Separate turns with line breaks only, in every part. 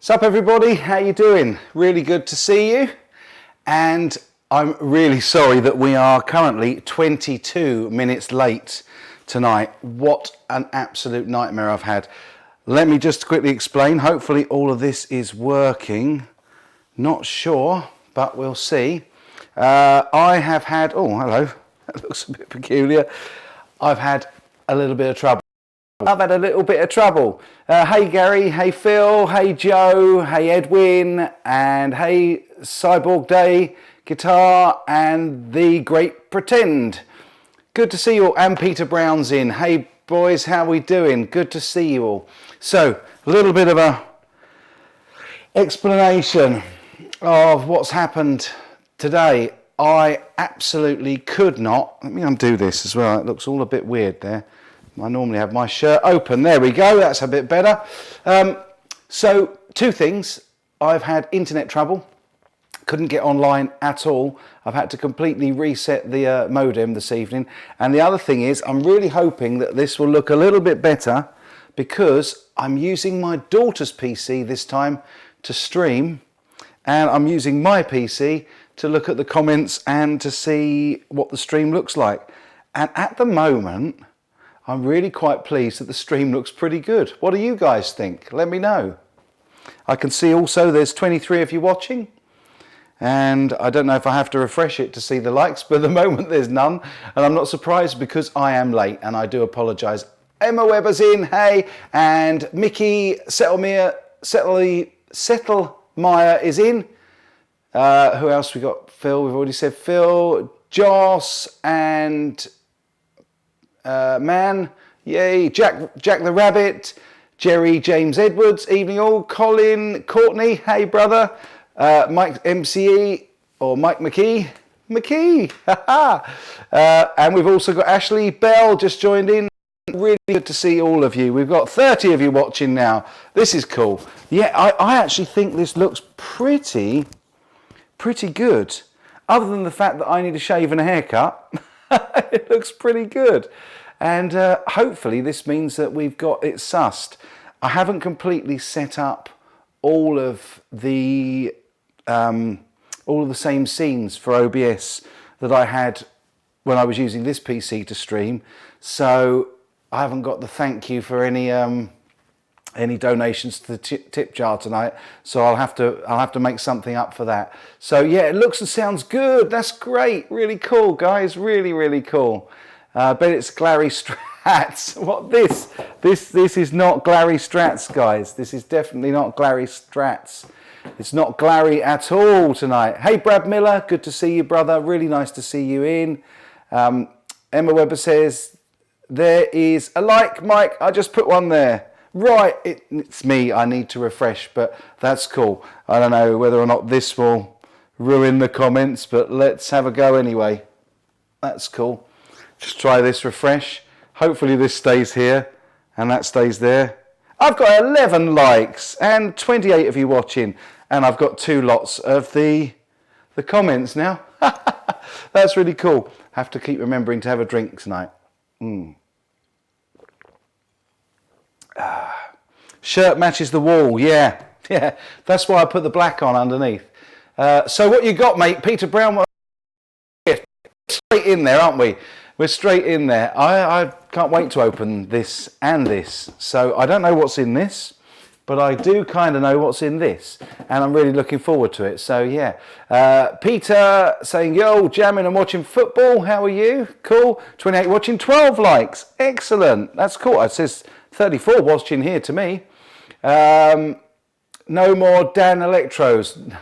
Sup everybody, how you doing? Really good to see you, and I'm really sorry that we are currently 22 minutes late tonight. What an absolute nightmare I've had. Let me just quickly explain. Hopefully all of this is working. Not sure, but we'll see. I have had, oh hello, that looks a bit peculiar. I've had a little bit of trouble. Hey Gary, hey Phil, hey Joe, hey Edwin, and hey Cyborg Day Guitar and the Great Pretend. Good to see you all, and Peter Brown's in. Hey boys, how we doing? Good to see you all. So, a little bit of a explanation of what's happened today. I absolutely could not, let me undo this as well, it looks all a bit weird there. I normally have my shirt open. There we go, that's a bit better. So, two things. I've had internet trouble. Couldn't get online at all. I've had to completely reset the modem this evening. And the other thing is, I'm really hoping that this will look a little bit better because I'm using my daughter's PC this time to stream. And I'm using my PC to look at the comments and to see what the stream looks like. And at the moment, I'm really quite pleased that the stream looks pretty good. What do you guys think? Let me know. I can see also there's 23 of you watching. And I don't know if I have to refresh it to see the likes, but at the moment there's none. And I'm not surprised because I am late and I do apologise. Emma Webber's in, hey. And Mickey Settlemire is in. Who else we got? Phil, we've already said Phil. Joss and... Man, yay, Jack the Rabbit, Jerry James Edwards, evening all, Colin, Courtney, hey brother, Mike MCE, or Mike McKee, and we've also got Ashley Bell just joined in. Really good to see all of you. We've got 30 of you watching now. This is cool. Yeah, I actually think this looks pretty good, other than the fact that I need a shave and a haircut. It looks pretty good, and hopefully this means that we've got it sussed. I haven't completely set up all of the same scenes for OBS that I had when I was using this PC to stream, so I haven't got the thank you for any donations to the tip jar tonight, so I'll have to make something up for that. So yeah, it looks and sounds good. That's great. Really cool, guys. Really cool. I bet it's Glary Strats. What this is not Glary Strats, guys. This is definitely not Glary Strats. It's not Glary at all tonight. Hey Brad Miller, good to see you, brother. Really nice to see you in. Emma Webber says there is a like, Mike. I just put one there. Right, it's me, I need to refresh, but that's cool. I don't know whether or not this will ruin the comments, but let's have a go anyway. That's cool. Just try this refresh. Hopefully this stays here and that stays there. I've got 11 likes and 28 of you watching, and I've got 2 lots of the comments now. That's really cool. Have to keep remembering to have a drink tonight. Shirt matches the wall, yeah, that's why I put the black on underneath. So what you got, mate? Peter Brown, straight in there, aren't we? We're straight in there. I can't wait to open this and this. So I don't know what's in this, but I do kind of know what's in this, and I'm really looking forward to it. So yeah, Peter saying, yo, jamming and watching football, how are you? Cool. 28 watching, 12 likes, excellent, that's cool. It says 34 watching here to me. No more Dan Electros.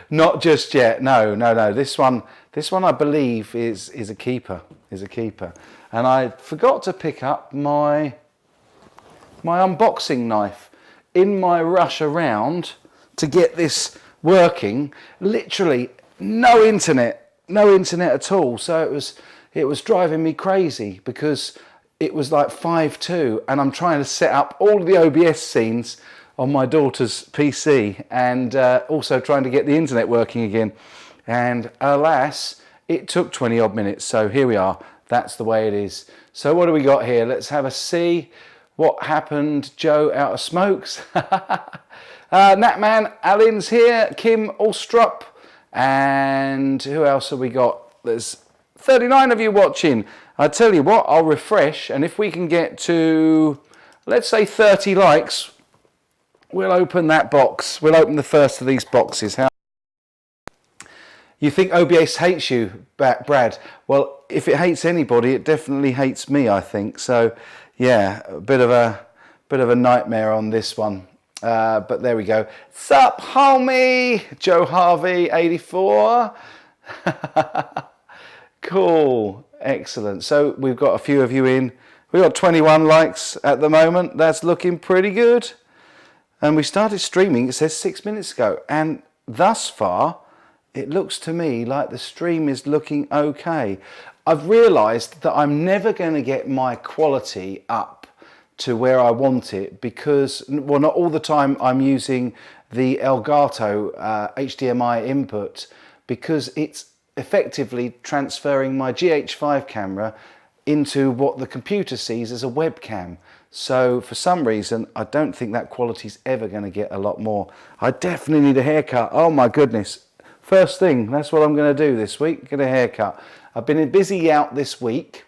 Not just yet. No. This one I believe is a keeper. And I forgot to pick up my unboxing knife in my rush around to get this working. Literally no internet at all. So it was driving me crazy because it was like 5:2 and I'm trying to set up all of the OBS scenes on my daughter's PC and also trying to get the internet working again. And alas, it took 20 odd minutes. So here we are. That's the way it is. So what do we got here? Let's have a see. What happened, Joe out of smokes? Natman, Alan's here, Kim Alstrup, and who else have we got? There's 39 of you watching. I tell you what, I'll refresh, and if we can get to, let's say 30 likes, we'll open that box. We'll open the first of these boxes. How? You think OBS hates you, Brad? Well, if it hates anybody, it definitely hates me, I think. So, yeah, a bit of a nightmare on this one. But there we go. Sup, homie? Joe Harvey, 84. Cool, excellent. So we've got a few of you in. We've got 21 likes at the moment. That's looking pretty good. And we started streaming, it says 6 minutes ago. And thus far, it looks to me like the stream is looking okay. I've realised that I'm never going to get my quality up to where I want it because, well, not all the time I'm using the Elgato HDMI input because it's effectively transferring my GH5 camera into what the computer sees as a webcam. So for some reason, I don't think that quality's ever going to get a lot more. I definitely need a haircut. Oh my goodness. First thing, that's what I'm going to do this week, get a haircut. I've been busy out this week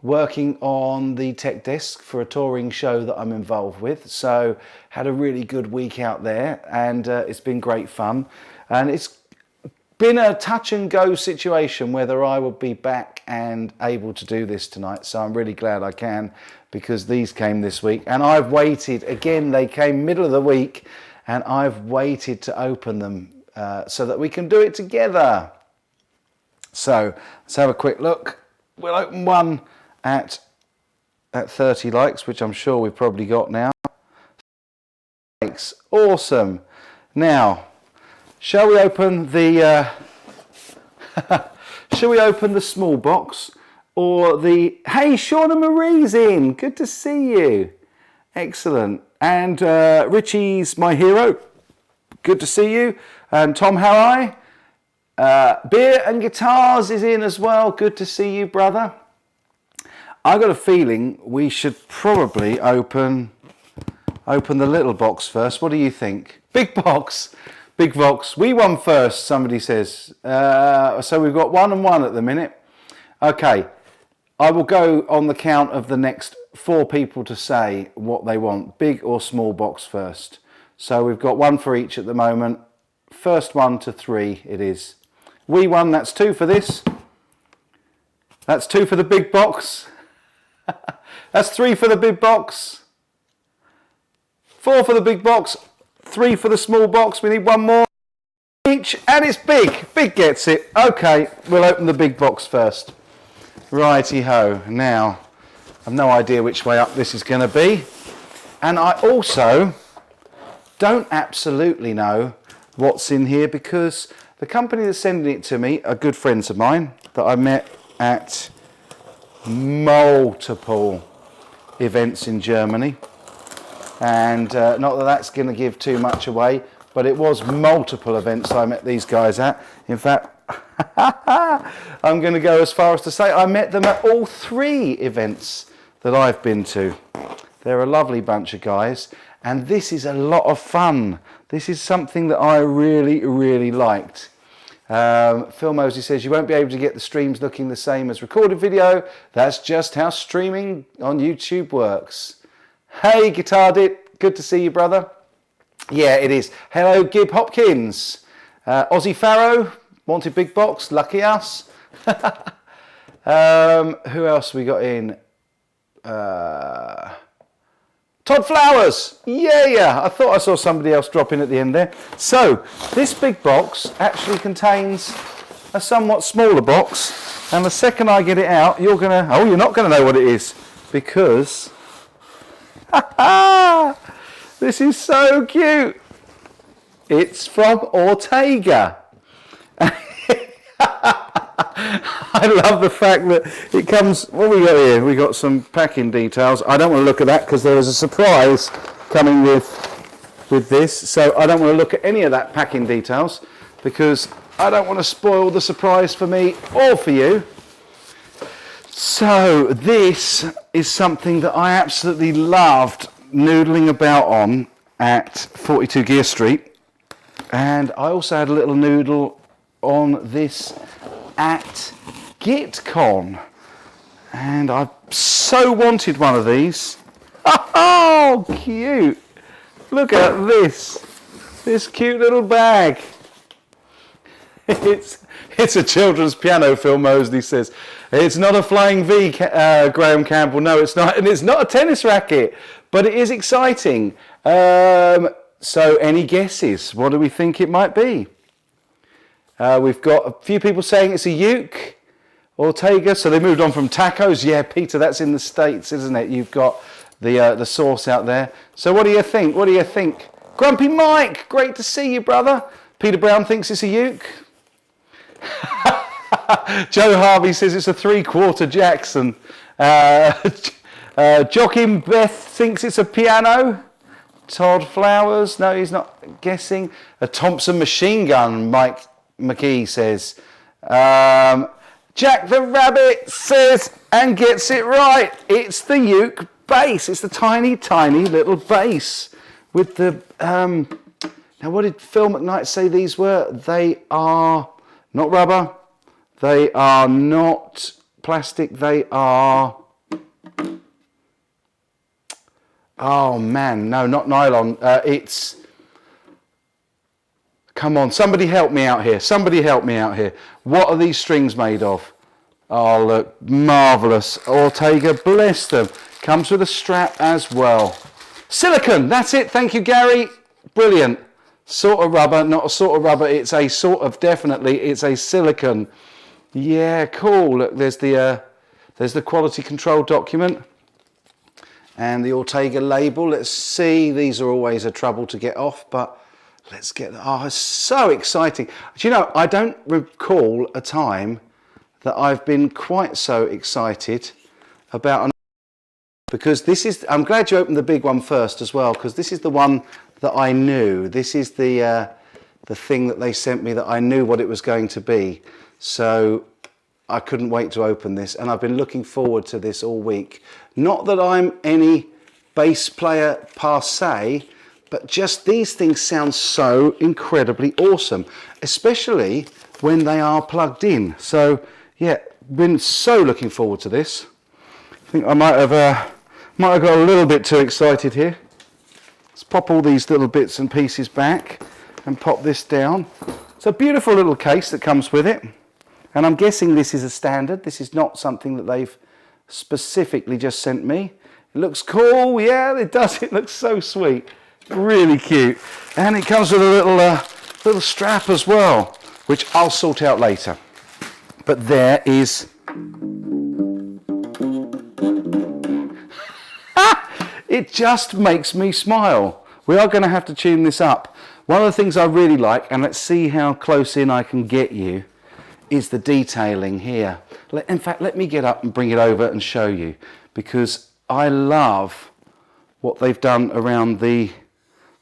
working on the tech desk for a touring show that I'm involved with. So had a really good week out there and it's been great fun. And it's been a touch and go situation whether I would be back and able to do this tonight. So I'm really glad I can because these came this week and I've waited. Again, they came middle of the week and I've waited to open them so that we can do it together. So let's have a quick look. We'll open one at 30 likes, which I'm sure we've probably got now. Likes, awesome. Now, shall we open the shall we open the small box or the? Hey, Shauna Marie's in. Good to see you. Excellent. And Richie's my hero. Good to see you. And Tom, how are you? Beer and Guitars is in as well. Good to see you, brother. I got a feeling we should probably open the little box first. What do you think? Big box. Big box. We won first, somebody says. So we've got 1 and 1 at the minute. Okay. I will go on the count of the next 4 people to say what they want. Big or small box first. So we've got 1 for each at the moment. First 1 to 3 it is. We won, that's 2 for this. That's 2 for the big box. That's 3 for the big box. 4 for the big box. 3 for the small box. We need 1 more each. And it's big. Big gets it. Okay, we'll open the big box first. Righty-ho. Now, I've no idea which way up this is going to be. And I also don't absolutely know what's in here because the company that's sending it to me are good friends of mine that I met at multiple events in Germany. And not that that's going to give too much away, but it was multiple events I met these guys at. In fact, I'm going to go as far as to say I met them at all 3 events that I've been to. They're a lovely bunch of guys, and this is a lot of fun. This is something that I really, really liked. Phil Mosley says, you won't be able to get the streams looking the same as recorded video. That's just how streaming on YouTube works. Hey, Guitar Dit, good to see you, brother. Yeah, it is. Hello, Gib Hopkins. Aussie Farrow, wanted big box, lucky us. Who else we got in? Todd Flowers, yeah, I thought I saw somebody else drop in at the end there. So, this big box actually contains a somewhat smaller box, and the second I get it out, you're not gonna know what it is, because, this is so cute. It's from Ortega. I love the fact that it comes, what we got here? We got some packing details. I don't want to look at that because there is a surprise coming with this. So I don't want to look at any of that packing details because I don't want to spoil the surprise for me or for you. So this is something that I absolutely loved noodling about on at 42 Gear Street, and I also had a little noodle on this at GitCon, and I so wanted one of these. Oh, cute! Look at this cute little bag. It's a children's piano, Phil Mosley says. It's not a Flying V, Graham Campbell. No, it's not. And it's not a tennis racket, but it is exciting. So any guesses? What do we think it might be? We've got a few people saying it's a uke, Ortega. So they moved on from tacos. Yeah, Peter, that's in the States, isn't it? You've got the sauce out there. So what do you think? What do you think? Grumpy Mike, great to see you, brother. Peter Brown thinks it's a uke. Joe Harvey says it's a 3/4 Jackson. Joachim Beth thinks it's a piano. Todd Flowers, no, he's not guessing. A Thompson machine gun, Mike McKee says. Jack the Rabbit says, and gets it right, it's the uke bass. It's the tiny, tiny little bass with the... now, what did Phil McKnight say these were? They are not rubber. They are not plastic. They are... Oh, man. No, not nylon. It's... Come on. Somebody help me out here. Somebody help me out here. What are these strings made of? Oh, look. Marvellous. Ortega, bless them. Comes with a strap as well. Silicone. That's it. Thank you, Gary. Brilliant. Sort of rubber, not a sort of rubber, it's a sort of, definitely, it's a silicone. Yeah, cool. Look, there's the quality control document and the Ortega label. Let's see, these are always a trouble to get off, but let's get, oh, it's so exciting. Do you know, I don't recall a time that I've been quite so excited about, because this is, I'm glad you opened the big one first as well, because this is the one that I knew. This is the thing that they sent me that I knew what it was going to be. So I couldn't wait to open this, and I've been looking forward to this all week. Not that I'm any bass player per se, but just these things sound so incredibly awesome, especially when they are plugged in. So yeah, been so looking forward to this. I think I might have got a little bit too excited here. Let's pop all these little bits and pieces back and pop this down. It's a beautiful little case that comes with it. And I'm guessing this is a standard. This is not something that they've specifically just sent me. It looks cool. Yeah, it does. It looks so sweet. Really cute. And it comes with a little strap as well, which I'll sort out later. But there is... It just makes me smile. We are going to have to tune this up. One of the things I really like, and let's see how close in I can get you, is the detailing here. In fact, let me get up and bring it over and show you, because I love what they've done around the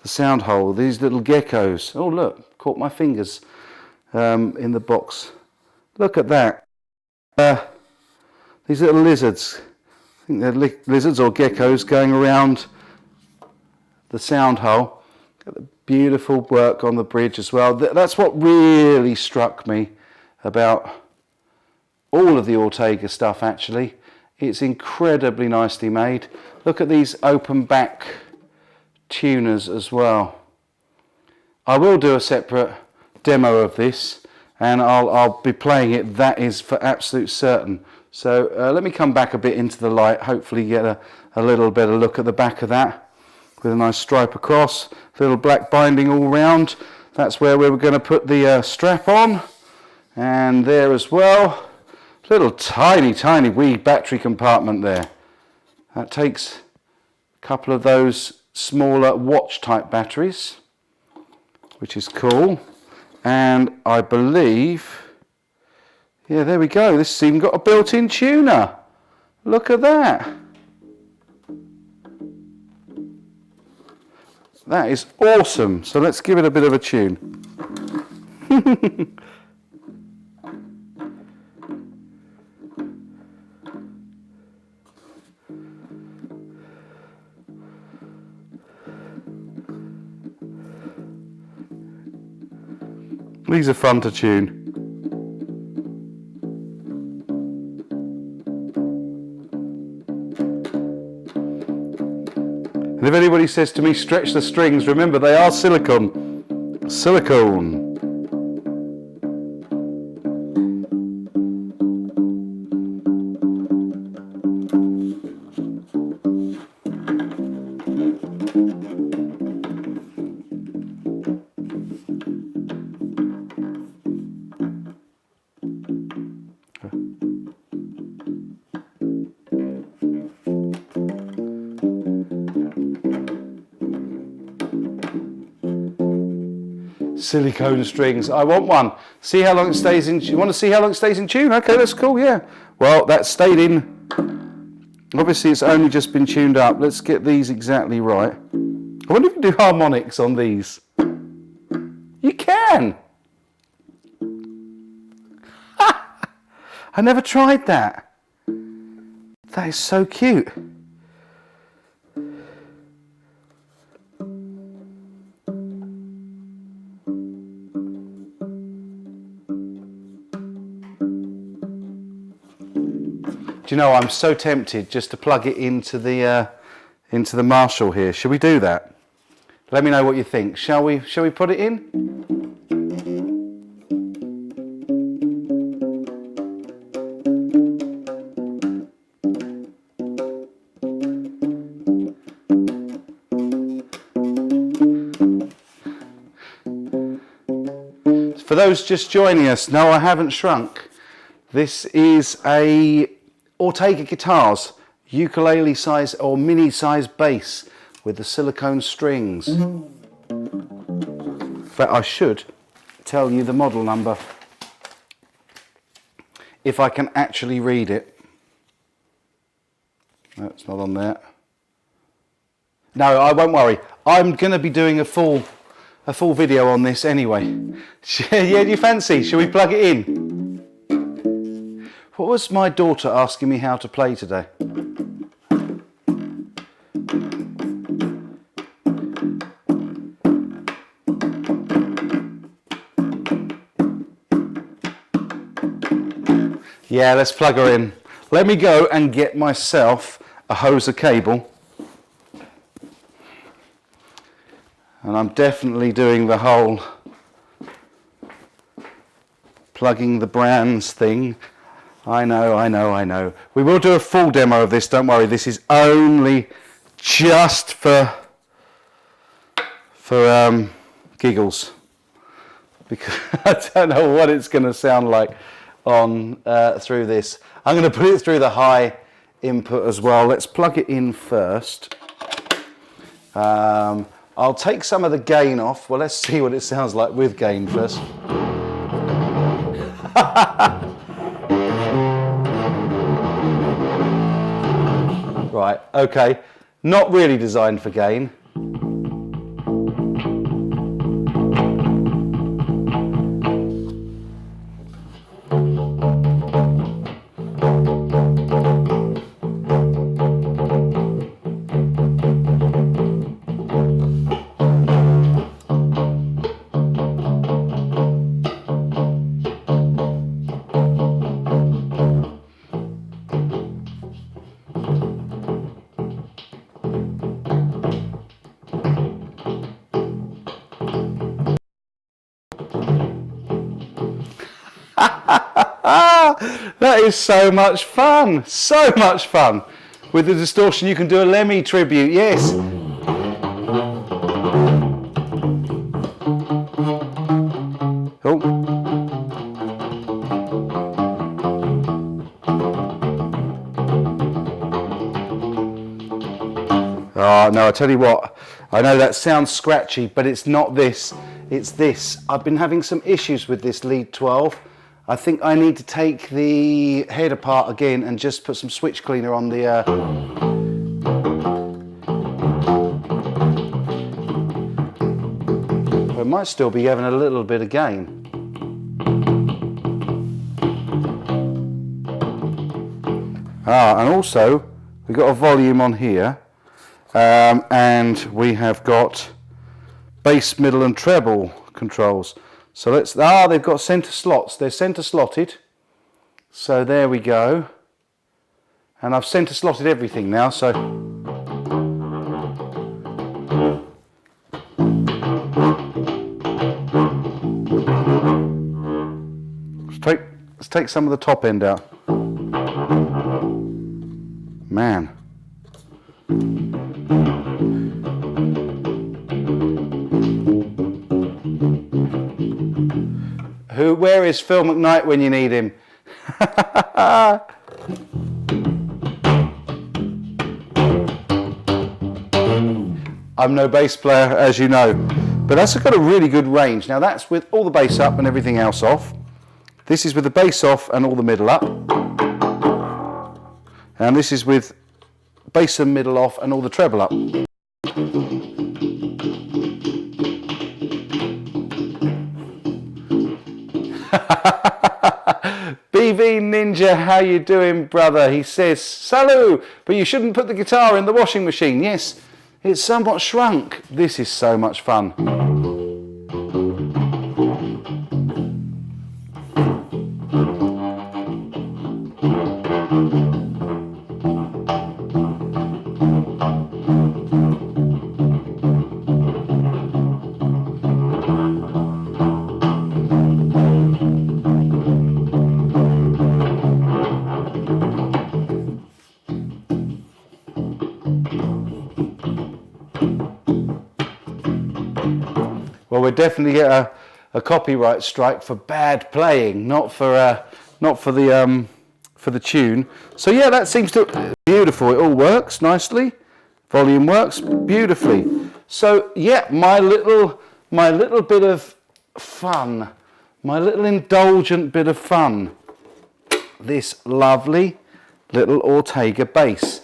sound hole. These little geckos. Oh, look, caught my fingers in the box. Look at that. These little lizards. I think they're lizards or geckos going around the sound hole. Got the beautiful work on the bridge as well. That's what really struck me about all of the Ortega stuff, actually. It's incredibly nicely made. Look at these open back tuners as well. I will do a separate demo of this, and I'll be playing it, that is for absolute certain. So let me come back a bit into the light, hopefully get a little better look at the back of that, with a nice stripe across, little black binding all round. That's where we were going to put the strap on, and there as well. Little tiny, tiny wee battery compartment there. That takes a couple of those smaller watch type batteries, which is cool. And I believe, yeah, there we go. This has even got a built-in tuner. Look at that. That is awesome. So let's give it a bit of a tune. These are fun to tune. And if anybody says to me, stretch the strings, remember they are silicone. Silicone. Silicone strings. I want one. See how long it stays in. You want to see how long it stays in tune? Okay, that's cool. Yeah. Well, that stayed in. Obviously, it's only just been tuned up. Let's get these exactly right. I wonder if you can do harmonics on these. You can. I never tried that. That is so cute. Do you know, I'm so tempted just to plug it into the Marshall here. Should we do that? Let me know what you think. Shall we put it in? For those just joining us, no, I haven't shrunk. This is a Ortega Guitars ukulele size or mini size bass with the silicone strings. In fact, I should tell you the model number if I can actually read it. No, it's not on there. No, I won't worry. I'm going to be doing a full video on this anyway. Yeah, do you fancy? Shall we plug it in? What was my daughter asking me how to play today? Yeah, let's plug her in. Let me go and get myself a hose of cable. And I'm definitely doing the whole plugging the brands thing. I know. We will do a full demo of this, don't worry. This is only just for giggles. Because I don't know what it's going to sound like on through this. I'm going to put it through the high input as well. Let's plug it in first. I'll take some of the gain off. Well, let's see what it sounds like with gain first. Right, okay. Not really designed for gain. That is so much fun, so much fun. With the distortion you can do a Lemmy tribute, yes. Oh. Oh no, I tell you what, I know that sounds scratchy, but it's not this, it's this. I've been having some issues with this lead 12. I think I need to take the head apart again and just put some switch cleaner on the it might still be having a little bit of gain. And also we've got a volume on here, and we have got bass, middle and treble controls. So let's, they've got center slots. They're center slotted. So there we go. And I've center slotted everything now, so. Let's take some of the top end out. Man. Where is Phil McKnight when you need him? I'm no bass player, as you know, but that's got a really good range. Now that's with all the bass up and everything else off. This is with the bass off and all the middle up. And this is with bass and middle off and all the treble up. BV Ninja, how you doing, brother? He says, salut, but you shouldn't put the guitar in the washing machine. Yes, it's somewhat shrunk. This is so much fun. Well, we'll definitely get a copyright strike for bad playing, not for the tune. So yeah, that seems to beautiful. It all works nicely. Volume works beautifully. So yeah, my little bit of fun, my little indulgent bit of fun. This lovely little Ortega bass,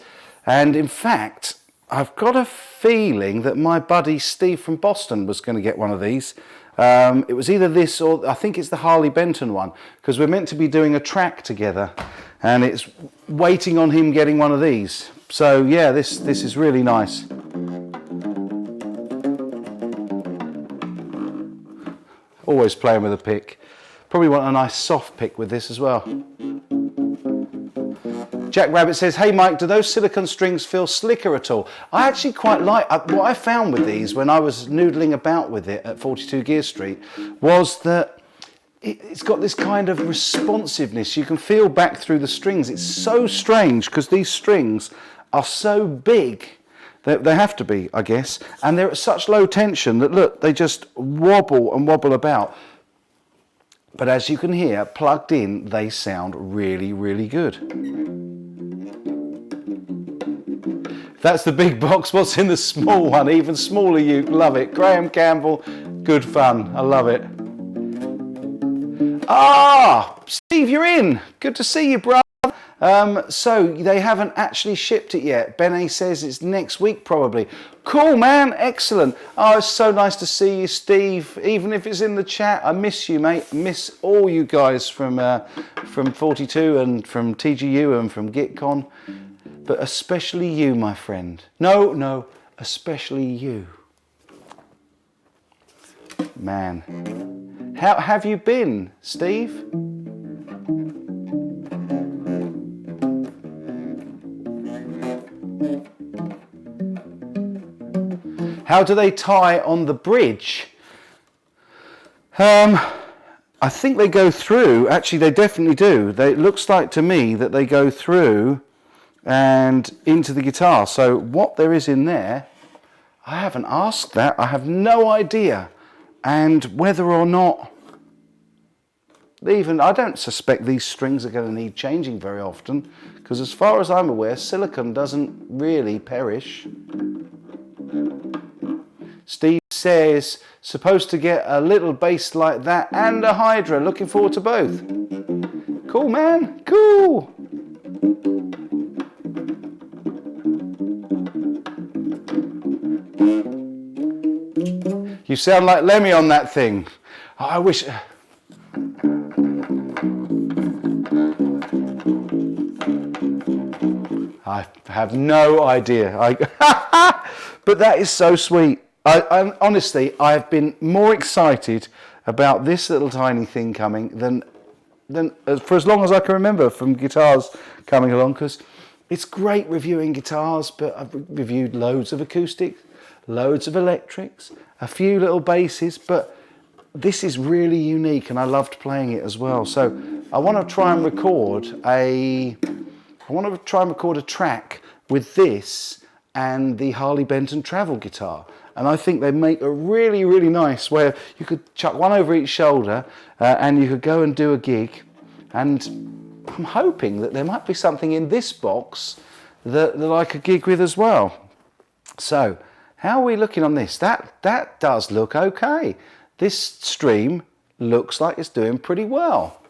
and in fact, I've got a feeling that my buddy Steve from Boston was going to get one of these. It was either this or I think it's the Harley Benton one, because we're meant to be doing a track together and it's waiting on him getting one of these. So yeah, this is really nice. Always playing with a pick. Probably want a nice soft pick with this as well. Jack Rabbit says, hey Mike, do those silicone strings feel slicker at all? I actually quite like, what I found with these when I was noodling about with it at 42 Gear Street was that it's got this kind of responsiveness. You can feel back through the strings. It's so strange because these strings are so big. They have to be, I guess, and they're at such low tension that look, they just wobble and wobble about. But as you can hear, plugged in, they sound really, really good. That's the big box. What's in the small one? Even smaller uke. Love it. Graham Campbell. Good fun. I love it. Ah, Steve, you're in. Good to see you, brother. So they haven't actually shipped it yet. Bene says it's next week probably. Cool, man. Excellent. Oh, it's so nice to see you, Steve. Even if it's in the chat, I miss you, mate. I miss all you guys from 42 and from TGU and from GitCon. But especially you, my friend. No, especially you. Man. How have you been, Steve? How do they tie on the bridge? I think they go through. Actually, they definitely do. It looks like to me that they go through and into the guitar. So what there is in there, I haven't asked that. I have no idea. And whether or not, I don't suspect these strings are going to need changing very often, because as far as I'm aware, silicone doesn't really perish. Steve says, supposed to get a little bass like that and a Hydra. Looking forward to both. Cool, man. Cool. You sound like Lemmy on that thing. Oh, I wish... I have no idea. But that is so sweet. I honestly, I've been more excited about this little tiny thing coming than for as long as I can remember from guitars coming along, because it's great reviewing guitars, but I've reviewed loads of acoustics, loads of electrics, a few little basses, but this is really unique and I loved playing it as well. So I want to try and record a track with this and the Harley Benton travel guitar. And I think they make a really, really nice where you could chuck one over each shoulder and you could go and do a gig. And I'm hoping that there might be something in this box that I could gig with as well. So how are we looking on this? That does look okay. This stream looks like it's doing pretty well.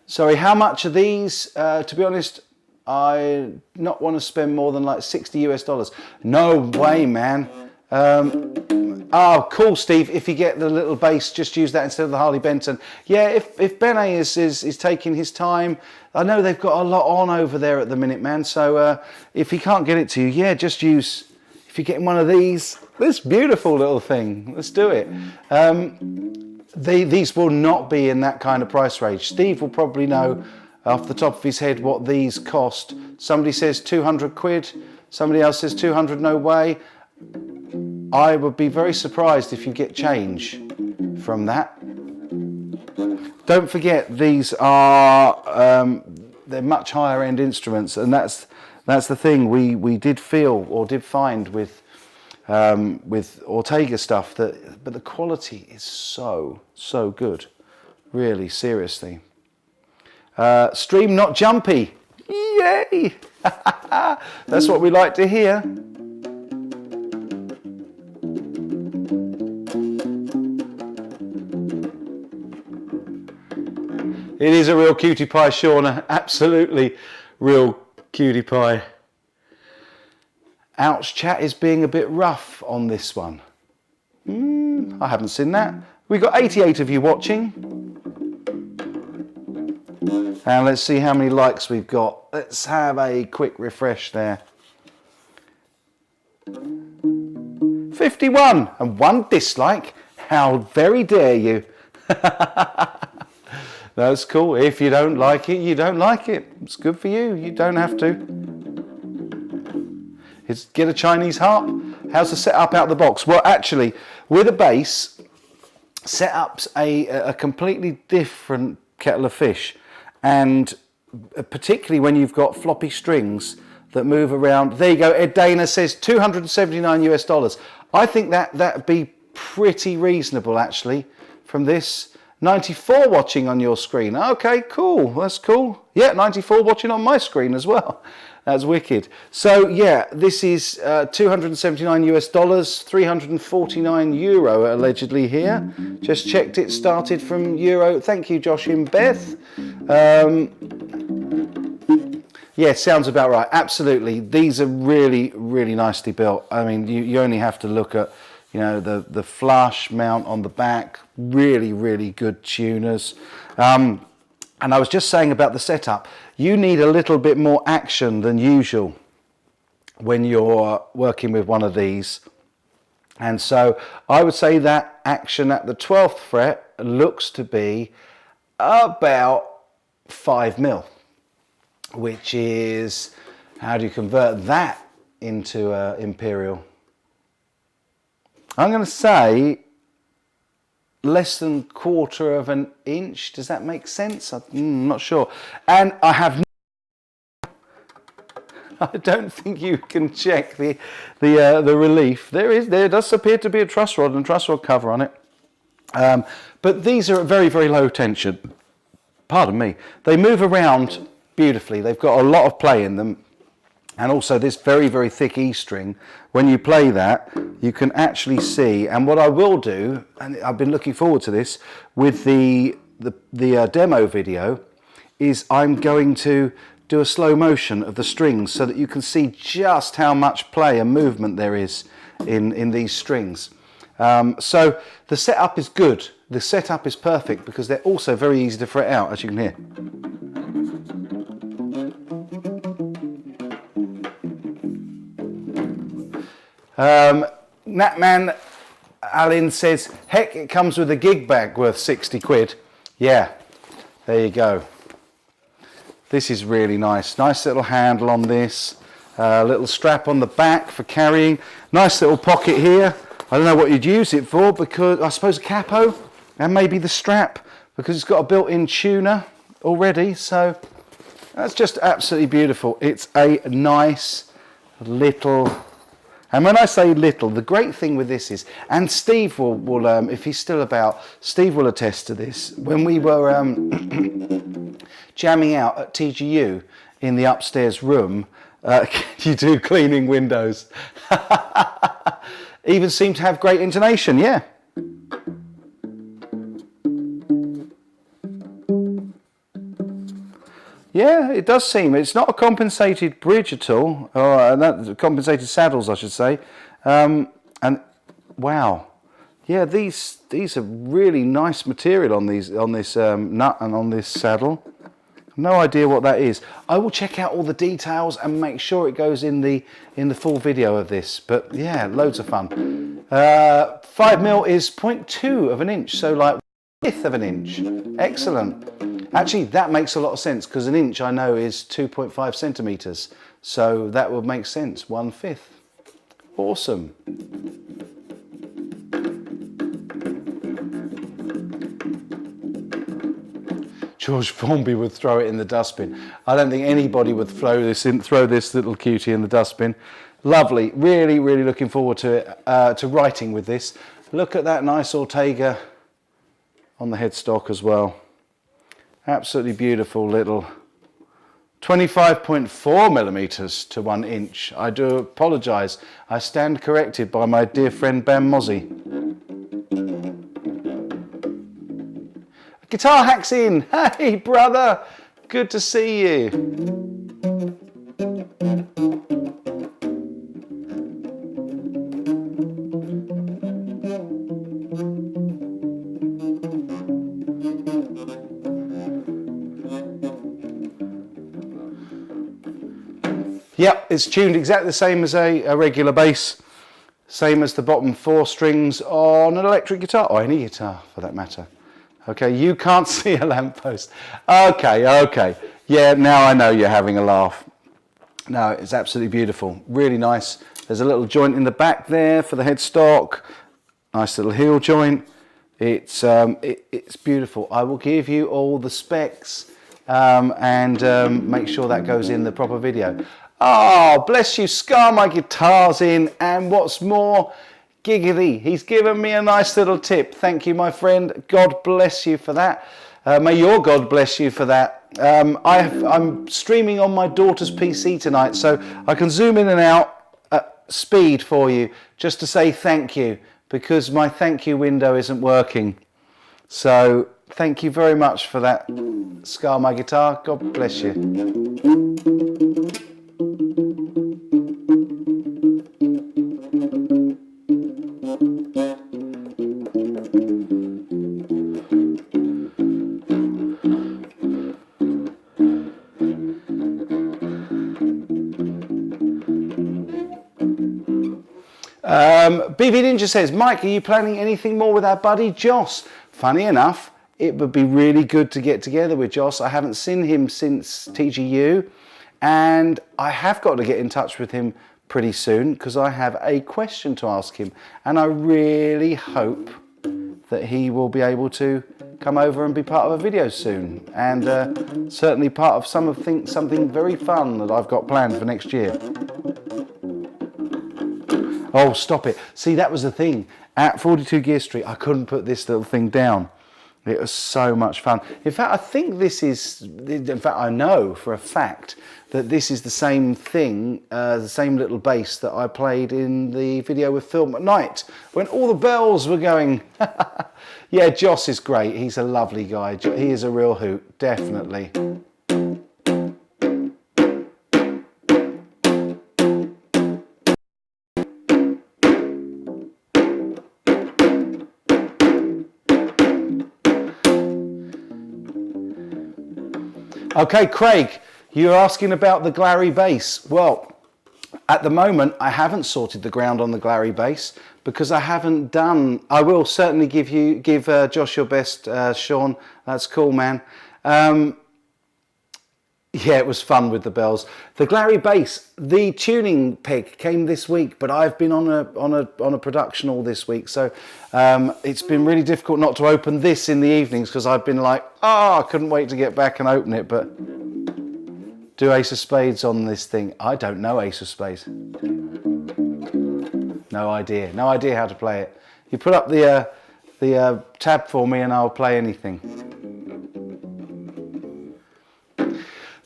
Sorry, how much are these? To be honest, I not want to spend more than like $60 US. No way, man. Oh, cool, Steve. If you get the little bass, just use that instead of the Harley Benton. Yeah, if Bene is taking his time, I know they've got a lot on over there at the minute, man. So if he can't get it to you, yeah, just use. If you're getting one of these, this beautiful little thing, let's do it. These will not be in that kind of price range. Steve will probably know off the top of his head what these cost. Somebody says 200 quid, somebody else says 200, no way. I would be very surprised if you get change from that. Don't forget, these are, they're much higher end instruments, and that's the thing we did feel or did find with Ortega stuff, but the quality is so good, really, seriously. Stream not jumpy, yay! That's what we like to hear. It is a real cutie pie, Shauna, absolutely real cutie pie. Ouch, chat is being a bit rough on this one. I haven't seen that. We've got 88 of you watching. And let's see how many likes we've got. Let's have a quick refresh there. 51 and 1 dislike. How very dare you. That's cool. If you don't like it, you don't like it. It's good for you. You don't have to. Get a Chinese harp. How's the setup out of the box? Well, actually, with a bass, setup's a completely different kettle of fish. And particularly when you've got floppy strings that move around. There you go. Ed Dana says $279 US. I think that'd be pretty reasonable, actually, from this. 94 watching on your screen. Okay, cool. That's cool. Yeah, 94 watching on my screen as well. That's wicked. So yeah, this is $279 US, 349 euro allegedly here. Just checked it started from euro. Thank you, Josh and Beth. Yeah, sounds about right. Absolutely. These are really, really nicely built. I mean, you only have to look at, you know, the flush mount on the back, really, really good tuners. And I was just saying about the setup, you need a little bit more action than usual when you're working with one of these. And so I would say that action at the 12th fret looks to be about 5 mil, which is, how do you convert that into imperial? I'm going to say less than 1/4 of an inch. Does that make sense? I'm not sure. And I have I don't think you can check the relief. There does appear to be a truss rod and truss rod cover on it. But these are very, very low tension. Pardon me. They move around beautifully. They've got a lot of play in them. And also this very, very thick E string, when you play that, you can actually see, and what I will do, and I've been looking forward to this, with the demo video, is I'm going to do a slow motion of the strings so that you can see just how much play and movement there is in these strings. So the setup is good. The setup is perfect because they're also very easy to fret out, as you can hear. Natman Alan says, heck, it comes with a gig bag worth 60 quid. Yeah, there you go. This is really nice. Nice little handle on this. Little strap on the back for carrying. Nice little pocket here. I don't know what you'd use it for, because I suppose a capo and maybe the strap, because it's got a built-in tuner already. So that's just absolutely beautiful. It's a nice little, and when I say little, the great thing with this is, and Steve will if he's still about, Steve will attest to this. When we were jamming out at TGU in the upstairs room, you do cleaning windows. Even seem to have great intonation, yeah. Yeah, it does seem. It's not a compensated bridge at all, or compensated saddles, I should say. And wow, yeah, these are really nice material on this nut and on this saddle. No idea what that is. I will check out all the details and make sure it goes in the full video of this. But yeah, loads of fun. 5mm is 0.2 of an inch, so like 1/5 of an inch. Excellent. Actually, that makes a lot of sense, because an inch I know is 2.5 centimeters. So that would make sense. 1/5. Awesome. George Formby would throw it in the dustbin. I don't think anybody would throw this little cutie in the dustbin. Lovely. Really, really looking forward to it, to writing with this. Look at that nice Ortega on the headstock as well. Absolutely beautiful little 25.4mm to 1 inch. I do apologise. I stand corrected by my dear friend Bam Mozzie. Guitar Hack's in. Hey brother, good to see you. Yep, it's tuned exactly the same as a regular bass, same as the bottom 4 strings on an electric guitar, or any guitar for that matter. Okay, you can't see a lamppost. Okay. Yeah, now I know you're having a laugh. No, it's absolutely beautiful. Really nice. There's a little joint in the back there for the headstock. Nice little heel joint. It's beautiful. I will give you all the specs and make sure that goes in the proper video. Oh, bless you, Scar My Guitars in, and what's more, giggity, he's given me a nice little tip. Thank you, my friend. God bless you for that. May your God bless you for that. I'm streaming on my daughter's PC tonight, so I can zoom in and out at speed for you, just to say thank you, because my thank you window isn't working. So thank you very much for that, Scar My Guitar. God bless you. BB Ninja says, Mike, are you planning anything more with our buddy Joss? Funny enough, it would be really good to get together with Joss. I haven't seen him since TGU, and I have got to get in touch with him pretty soon, because I have a question to ask him, and I really hope that he will be able to come over and be part of a video soon, and certainly part of something very fun that I've got planned for next year. Oh, stop it. See, that was the thing. At 42 Gear Street, I couldn't put this little thing down. It was so much fun. In fact, I think this is, in fact, I know for a fact that this is the same thing, the same little bass that I played in the video with Phil McKnight when all the bells were going. Yeah, Joss is great. He's a lovely guy. He is a real hoot, definitely. Okay, Craig, you're asking about the Glary bass. Well, at the moment, I haven't sorted the ground on the Glary bass, because I haven't done. I will certainly give Josh your best, Sean. That's cool, man. Yeah, it was fun with the bells. The Glary bass, the tuning peg came this week, but I've been on a production all this week, so it's been really difficult not to open this in the evenings because I've been like, I couldn't wait to get back and open it. But do Ace of Spades on this thing? I don't know Ace of Spades. No idea how to play it. You put up the tab for me and I'll play anything.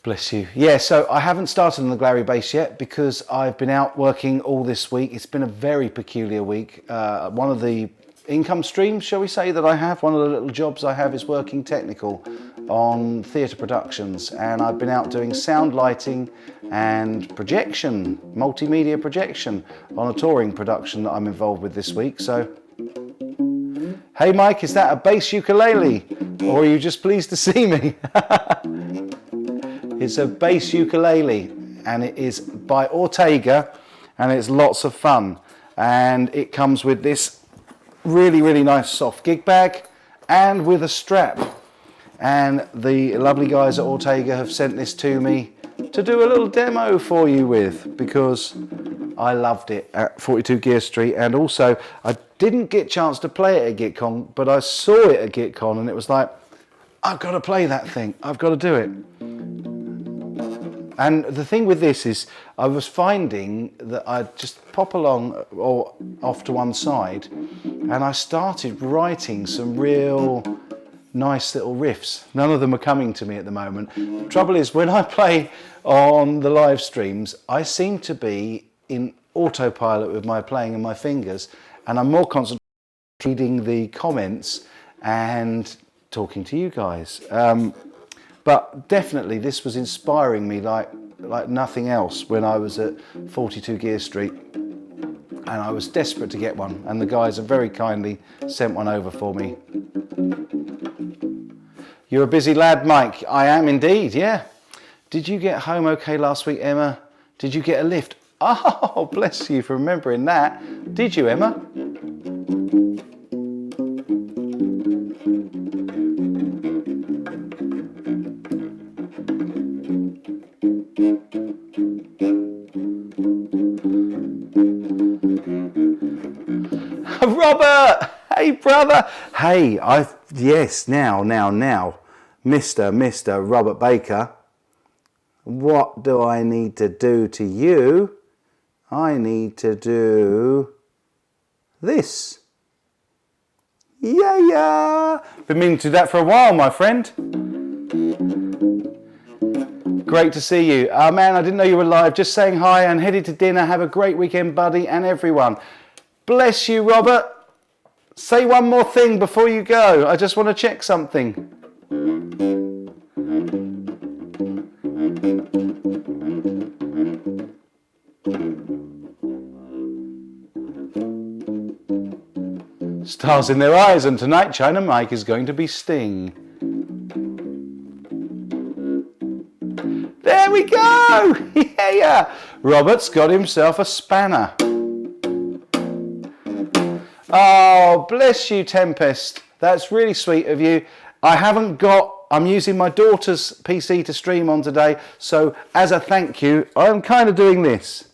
Bless you. Yeah, so I haven't started on the Glary bass yet because I've been out working all this week. It's been a very peculiar week. One of the income streams, shall we say, that I have, one of the little jobs I have is working technical on theatre productions, and I've been out doing sound lighting and projection, multimedia projection on a touring production that I'm involved with this week. So, hey Mike, is that a bass ukulele or are you just pleased to see me? It's a bass ukulele and it is by Ortega and it's lots of fun, and it comes with this really nice soft gig bag and with a strap, and the lovely guys at Ortega have sent this to me to do a little demo for you with because I loved it at 42 Gear Street, and also I didn't get a chance to play it at GitCon, but I saw it at GitCon and it was like, I've got to play that thing, I've got to do it. And the thing with this is I was finding that I'd just pop along or off to one side and I started writing some real nice little riffs. None of them are coming to me at the moment. The trouble is when I play on the live streams, I seem to be in autopilot with my playing and my fingers, and I'm more concentrated on reading the comments and talking to you guys. But definitely this was inspiring me like nothing else when I was at 42 Gear Street, and I was desperate to get one, and the guys have very kindly sent one over for me. You're a busy lad, Mike. I am indeed, yeah. Did you get home okay last week, Emma? Did you get a lift? Oh, bless you for remembering that. Did you, Emma? Robert! Hey, brother! Hey, yes, now, Mr. Robert Baker, what do I need to do to you? I need to do this. Yeah. Been meaning to do that for a while, my friend. Great to see you. Man, I didn't know you were live. Just saying hi and headed to dinner. Have a great weekend, buddy, and everyone. Bless you, Robert. Say one more thing before you go. I just want to check something. Stars in their eyes, and tonight China Mike is going to be Sting. There we go! Yeah! Robert's got himself a spanner. Oh, bless you, Tempest. That's really sweet of you. I'm using my daughter's PC to stream on today, so as a thank you, I'm kind of doing this.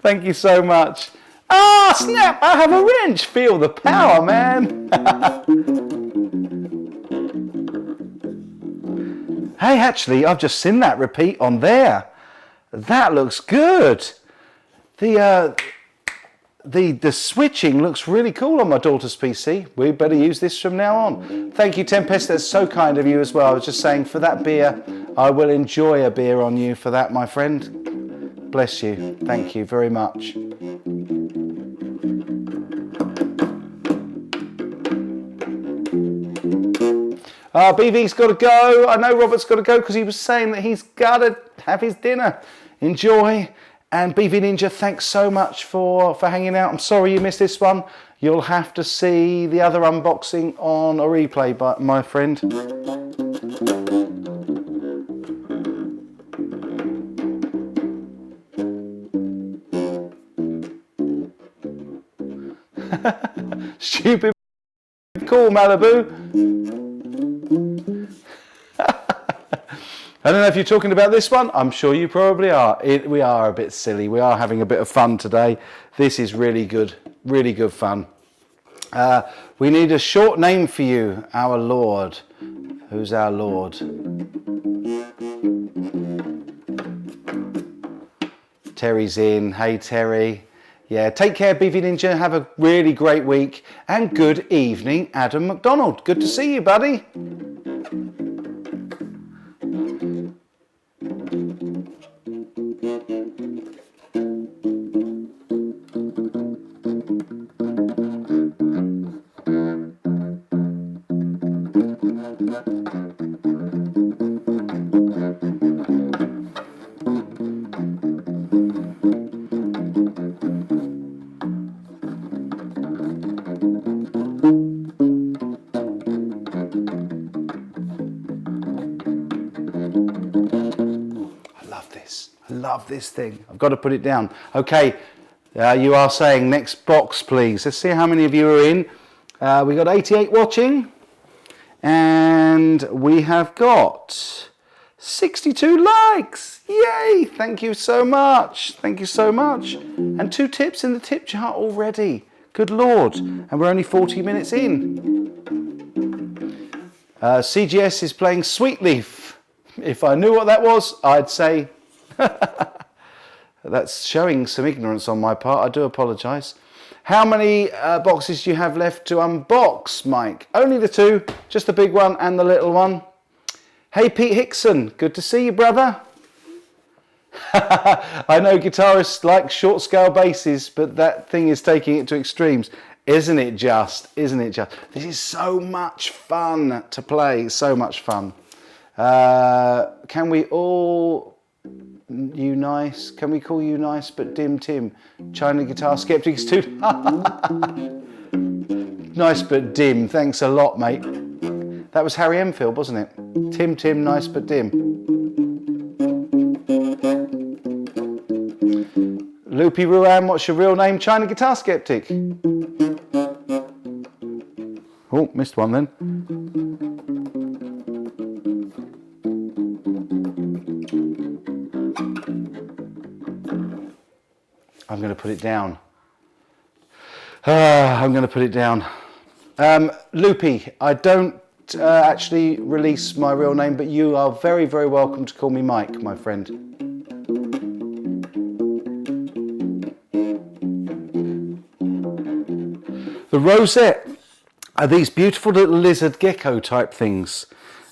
Thank you so much. Ah, snap, I have a wrench. Feel the power, man. Hey, actually, I've just seen that repeat on there. That looks good. The switching looks really cool on my daughter's PC. We better use this from now on. Thank you, Tempest. That's so kind of you as well. I was just saying, for that beer, I will enjoy a beer on you for that, my friend. Bless you. Thank you very much. BV's got to go. I know Robert's got to go because he was saying that he's got to have his dinner. Enjoy. And BV Ninja, thanks so much for hanging out. I'm sorry you missed this one. You'll have to see the other unboxing on a replay, my friend. Stupid cool, Malibu. I don't know if you're talking about this one. I'm sure you probably are. We are a bit silly. We are having a bit of fun today. This is really good fun. We need a short name for you, our Lord. Who's our Lord? Terry's in. Hey, Terry. Yeah, take care, Beefy Ninja. Have a really great week. And good evening, Adam McDonald. Good to see you, buddy. Love this thing. I've got to put it down. Okay, you are saying next box, please. Let's see how many of you are in. We got 88 watching, and we have got 62 likes. Yay! Thank you so much. Thank you so much. And 2 tips in the tip chart already. Good Lord. And we're only 40 minutes in. CGS is playing Sweet Leaf. If I knew what that was, I'd say that's showing some ignorance on my part. I do apologise. How many boxes do you have left to unbox, Mike? Only the 2, just the big one and the little one. Hey, Pete Hickson, good to see you, brother. I know guitarists like short scale basses, but that thing is taking it to extremes. Isn't it just? Isn't it just? This is so much fun to play, so much fun. Can we all... You nice? Can we call you nice but dim Tim? China Guitar Skeptics too. Nice but dim. Thanks a lot, mate. That was Harry Enfield, wasn't it? Tim, nice but dim. Loopy Ruan, what's your real name? China Guitar Skeptic. Oh, missed one then. I'm going to put it down. I'm going to put it down. Loopy, I don't actually release my real name, but you are very, very welcome to call me Mike, my friend. The rosette are these beautiful little lizard gecko type things.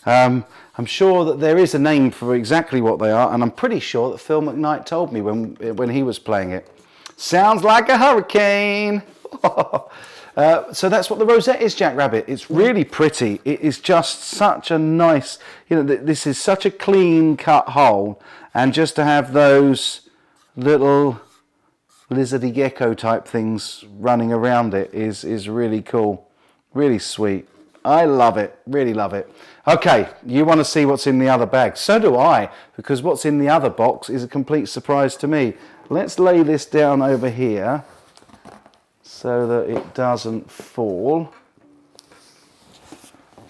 I'm sure that there is a name for exactly what they are, and I'm pretty sure that Phil McKnight told me when he was playing it. Sounds like a hurricane. So that's what the rosette is, Jackrabbit. It's really pretty. It is just such a nice, this is such a clean cut hole, and just to have those little lizardy gecko type things running around it is really cool, really sweet. I love it, really love it. Okay, you want to see what's in the other bag. So do I, because what's in the other box is a complete surprise to me. Let's lay this down over here so that it doesn't fall.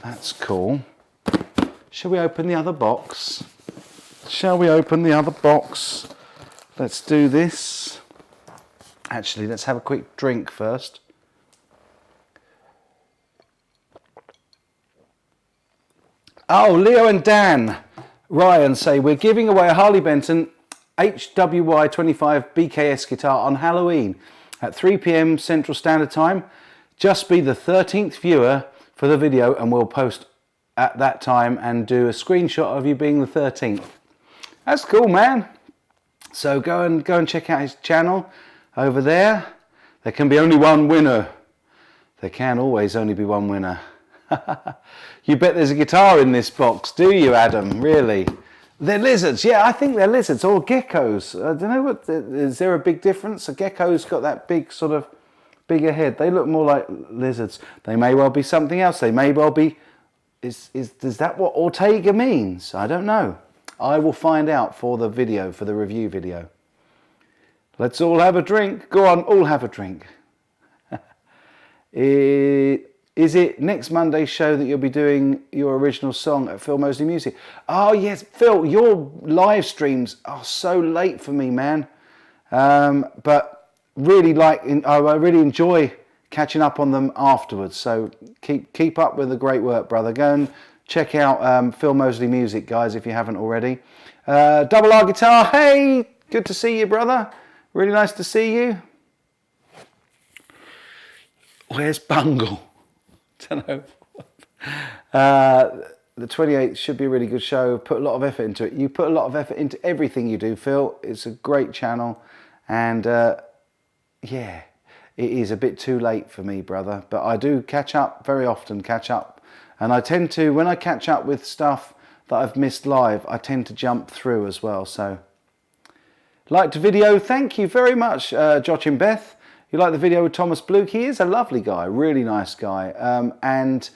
That's cool. Shall we open the other box? Shall we open the other box? Let's do this. Actually, let's have a quick drink first. Oh, Leo and Dan Ryan say, we're giving away a Harley Benton HWY 25 BKS guitar on Halloween at 3 p.m. Central Standard Time. Just be the 13th viewer for the video, and we'll post at that time and do a screenshot of you being the 13th. That's cool, man. So go and check out his channel over there. There can be only one winner. There can always only be one winner. You bet there's a guitar in this box, do you, Adam? Really? They're lizards. Yeah, I think they're lizards or geckos. I don't know is there a big difference? A gecko's got that big sort of bigger head. They look more like lizards. They may well be something else. They may well be. Is that what Ortega means? I don't know. I will find out for the video, for the review video. Let's all have a drink. Go on, all have a drink. Is it next Monday's show that you'll be doing your original song at Phil Mosley Music? Oh yes, Phil, your live streams are so late for me, man. But really I really enjoy catching up on them afterwards. So keep up with the great work, brother. Go and check out Phil Mosley Music, guys, if you haven't already. Double R Guitar, hey, good to see you, brother. Really nice to see you. Where's Bungle? Don't know. The 28th should be a really good show. Put a lot of effort into it. You put a lot of effort into everything you do, Phil. It's a great channel. And yeah, it is a bit too late for me, brother. But I do catch up very often, And I tend to, when I catch up with stuff that I've missed live, I tend to jump through as well. So, liked the video. Thank you very much, Joachim Beth. You like the video with Thomas Bluke? He is a lovely guy, really nice guy. And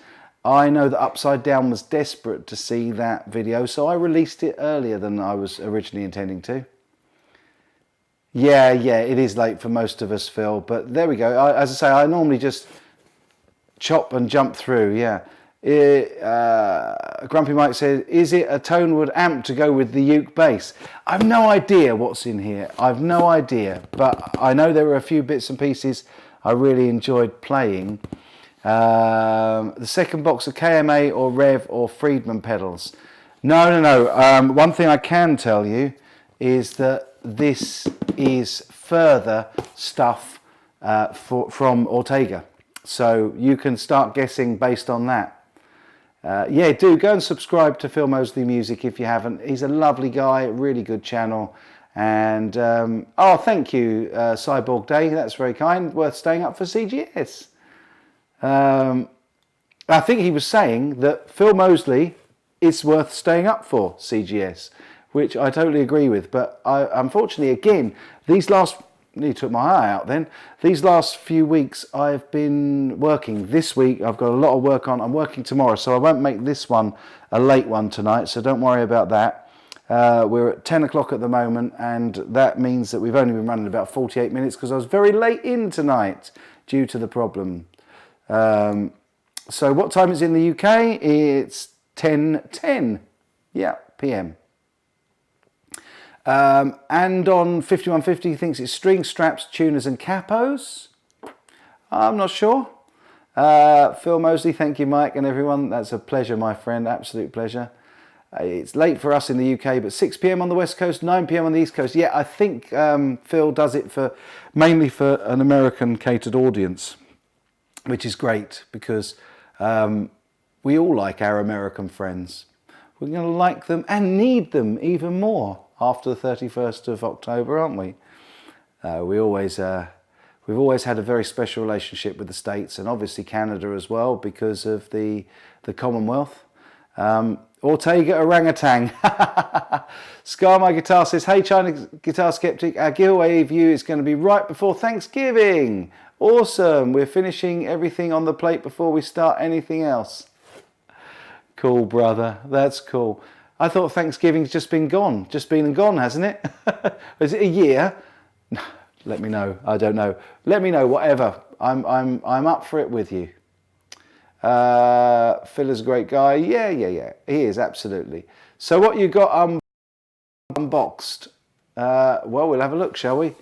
I know that Upside Down was desperate to see that video, so I released it earlier than I was originally intending to. Yeah, it is late for most of us, Phil, but there we go. As I say, I normally just chop and jump through, yeah. Grumpy Mike says, is it a Tonewood amp to go with the uke bass? I've no idea what's in here. I've no idea, but I know there were a few bits and pieces I really enjoyed playing. The second box of KMA or Rev or Friedman pedals. No. One thing I can tell you is that this is further stuff from Ortega. So you can start guessing based on that. Yeah, do go and subscribe to Phil Mosley Music if you haven't. He's a lovely guy, really good channel. And, oh, thank you, Cyborg Day. That's very kind. Worth staying up for CGS. I think he was saying that Phil Mosley is worth staying up for CGS, which I totally agree with. But unfortunately, again, you took my eye out then. These last few weeks I've been working. This week I've got a lot of work on. I'm working tomorrow, so I won't make this one a late one tonight, so don't worry about that. We're at 10 o'clock at the moment, and that means that we've only been running about 48 minutes because I was very late in tonight due to the problem. So what time is it in the UK? It's 10:10, yeah, PM. And on 5150 he thinks it's string, straps, tuners and capos. I'm not sure. Phil Mosley, thank you, Mike, and everyone. That's a pleasure, my friend, absolute pleasure. It's late for us in the UK, but 6 PM on the West Coast, 9 PM on the East Coast. Yeah, I think Phil does it mainly for an American catered audience, which is great because we all like our American friends. We're going to like them and need them even more after the 31st of October, aren't we? We've always had a very special relationship with the States and obviously Canada as well because of the Commonwealth. Ortega Orangutan. Scar My Guitar says, hey China Guitar Skeptic, our giveaway view is going to be right before Thanksgiving. Awesome, we're finishing everything on the plate before we start anything else. Cool, brother, that's cool. I thought Thanksgiving's just been and gone, hasn't it? Is it a year? Let me know. I don't know. Let me know. Whatever. I'm up for it with you. Phil is a great guy. Yeah. He is absolutely. So what you got unboxed? Well, we'll have a look, shall we?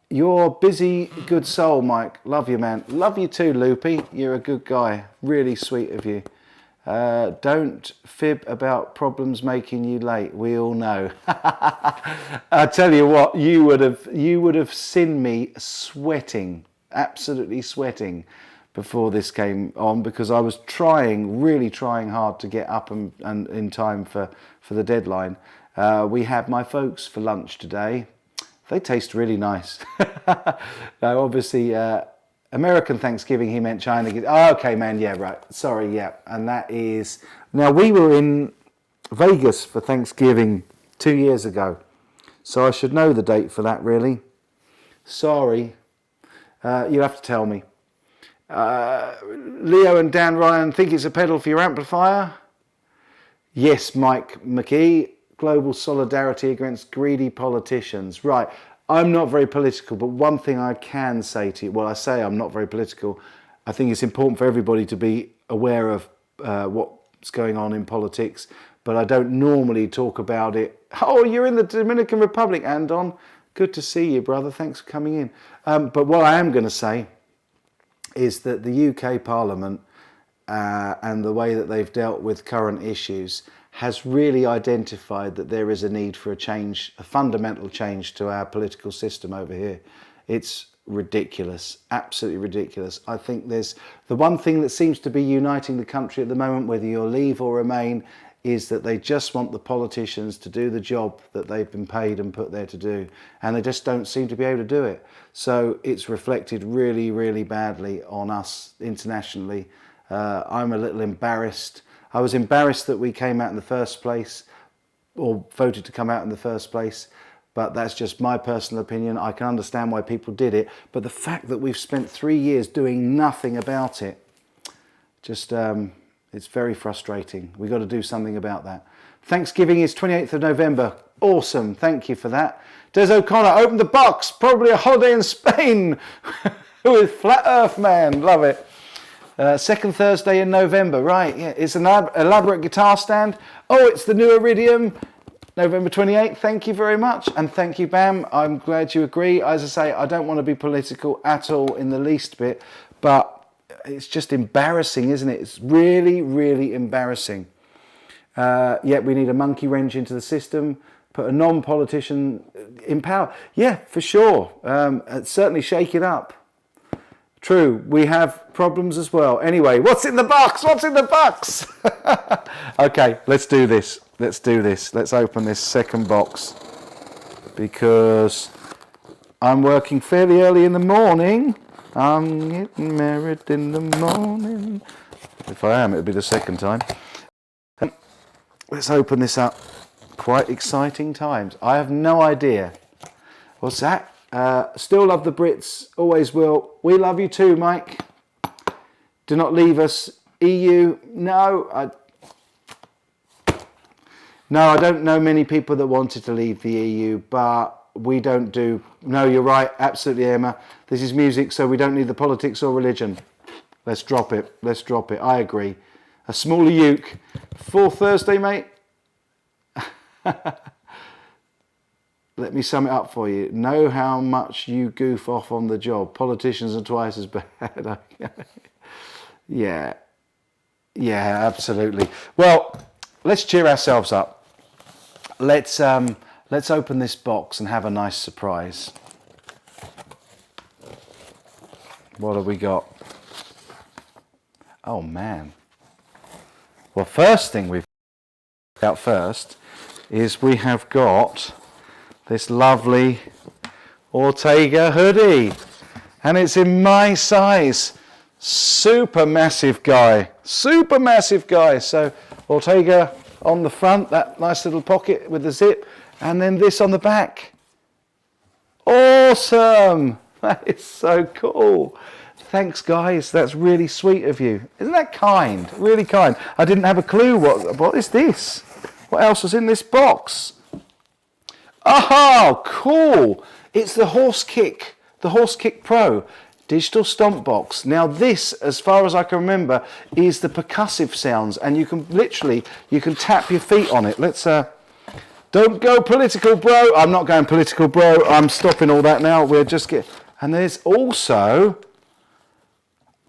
You're busy, good soul, Mike. Love you, man. Love you too, Loopy. You're a good guy. Really sweet of you. Don't fib about problems making you late. We all know. I tell you what, you would have seen me sweating, absolutely sweating, before this came on because I was really trying hard to get up and in time for the deadline. We had my folks for lunch today. They taste really nice. Now, obviously. American Thanksgiving, he meant China. Oh, okay, man, yeah, right. Sorry, yeah. And that is... Now, we were in Vegas for Thanksgiving 2 years ago. So I should know the date for that, really. Sorry. You'll have to tell me. Leo and Dan Ryan think it's a pedal for your amplifier. Yes, Mike McKee. Global solidarity against greedy politicians. Right. I'm not very political, but one thing I can say to you, well, I say I'm not very political, I think it's important for everybody to be aware of what's going on in politics, but I don't normally talk about it. Oh, you're in the Dominican Republic, Andon. Good to see you, brother. Thanks for coming in. But what I am going to say is that the UK Parliament and the way that they've dealt with current issues has really identified that there is a need for a change, a fundamental change to our political system over here. It's ridiculous, absolutely ridiculous. I think there's the one thing that seems to be uniting the country at the moment, whether you're Leave or Remain, is that they just want the politicians to do the job that they've been paid and put there to do, and they just don't seem to be able to do it. So it's reflected really, really badly on us internationally. I'm a little embarrassed. I was embarrassed that we came out in the first place, or voted to come out in the first place, but that's just my personal opinion. I can understand why people did it, but the fact that we've spent 3 years doing nothing about it, just it's very frustrating. We've got to do something about that. Thanksgiving is 28th of November. Awesome, thank you for that. Des O'Connor, open the box, probably a holiday in Spain with Flat Earth Man, love it. Second Thursday in November, right, yeah, it's an elaborate guitar stand. Oh, it's the new Iridium, November 28th, thank you very much. And thank you, Bam, I'm glad you agree. As I say, I don't want to be political at all in the least bit, but it's just embarrassing, isn't it? It's really, really embarrassing. Yet we need a monkey wrench into the system, put a non-politician in power. Yeah, for sure, certainly shake it up. True, we have problems as well. Anyway, what's in the box? What's in the box? Okay, let's do this. Let's do this. Let's open this second box because I'm working fairly early in the morning. I'm getting married in the morning. If I am, it'll be the second time. Let's open this up. Quite exciting times. I have no idea. What's that? Still love the Brits, always will. We love you too, Mike. Do not leave us. EU, no. I don't know many people that wanted to leave the EU, but we don't do. No, you're right, absolutely, Emma. This is music, so we don't need the politics or religion. Let's drop it. Let's drop it. I agree. A smaller uke. 4th Thursday, mate. Let me sum it up for you. Know how much you goof off on the job. Politicians are twice as bad. Yeah, absolutely. Well, let's cheer ourselves up. Let's open this box and have a nice surprise. What have we got? Oh man. Well, first thing we've got first is we have got this lovely Ortega hoodie, and it's in my size. Super massive guy. So Ortega on the front, that nice little pocket with the zip, and then this on the back. Awesome. That is so cool. Thanks, guys. That's really sweet of you. Isn't that kind? Really kind. I didn't have a clue. What is this? What else was in this box? Oh, cool. It's the Horse Kick Pro digital stomp box. Now this, as far as I can remember, is the percussive sounds, and you can tap your feet on it. Let's don't go political, bro. I'm not going political, bro. I'm stopping all that now. We're just and there's also,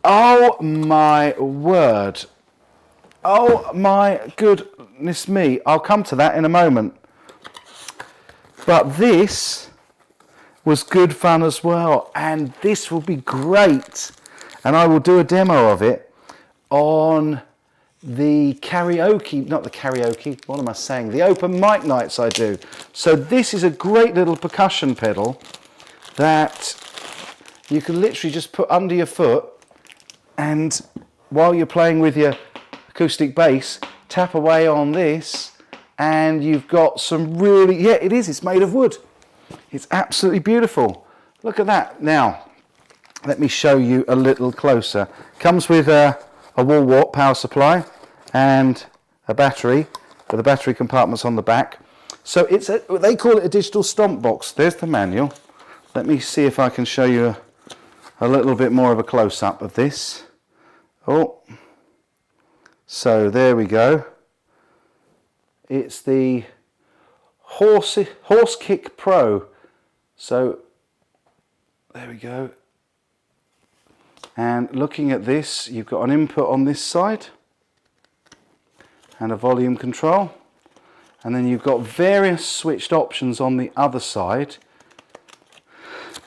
oh my word. Oh my goodness me. I'll come to that in a moment. But this was good fun as well, and this will be great, and I will do a demo of it on the karaoke, not the karaoke, what am I saying, the open mic nights I do. So this is a great little percussion pedal that you can literally just put under your foot, and while you're playing with your acoustic bass, tap away on this, and you've got some really, yeah, it's made of wood. It's absolutely beautiful. Look at that. Now, let me show you a little closer. Comes with a wall wart power supply and a battery, with the battery compartments on the back. So they call it a digital stomp box. There's the manual. Let me see if I can show you a little bit more of a close-up of this. Oh, so there we go. It's the Horse Kick Pro. So there we go. And looking at this, you've got an input on this side and a volume control, and then you've got various switched options on the other side,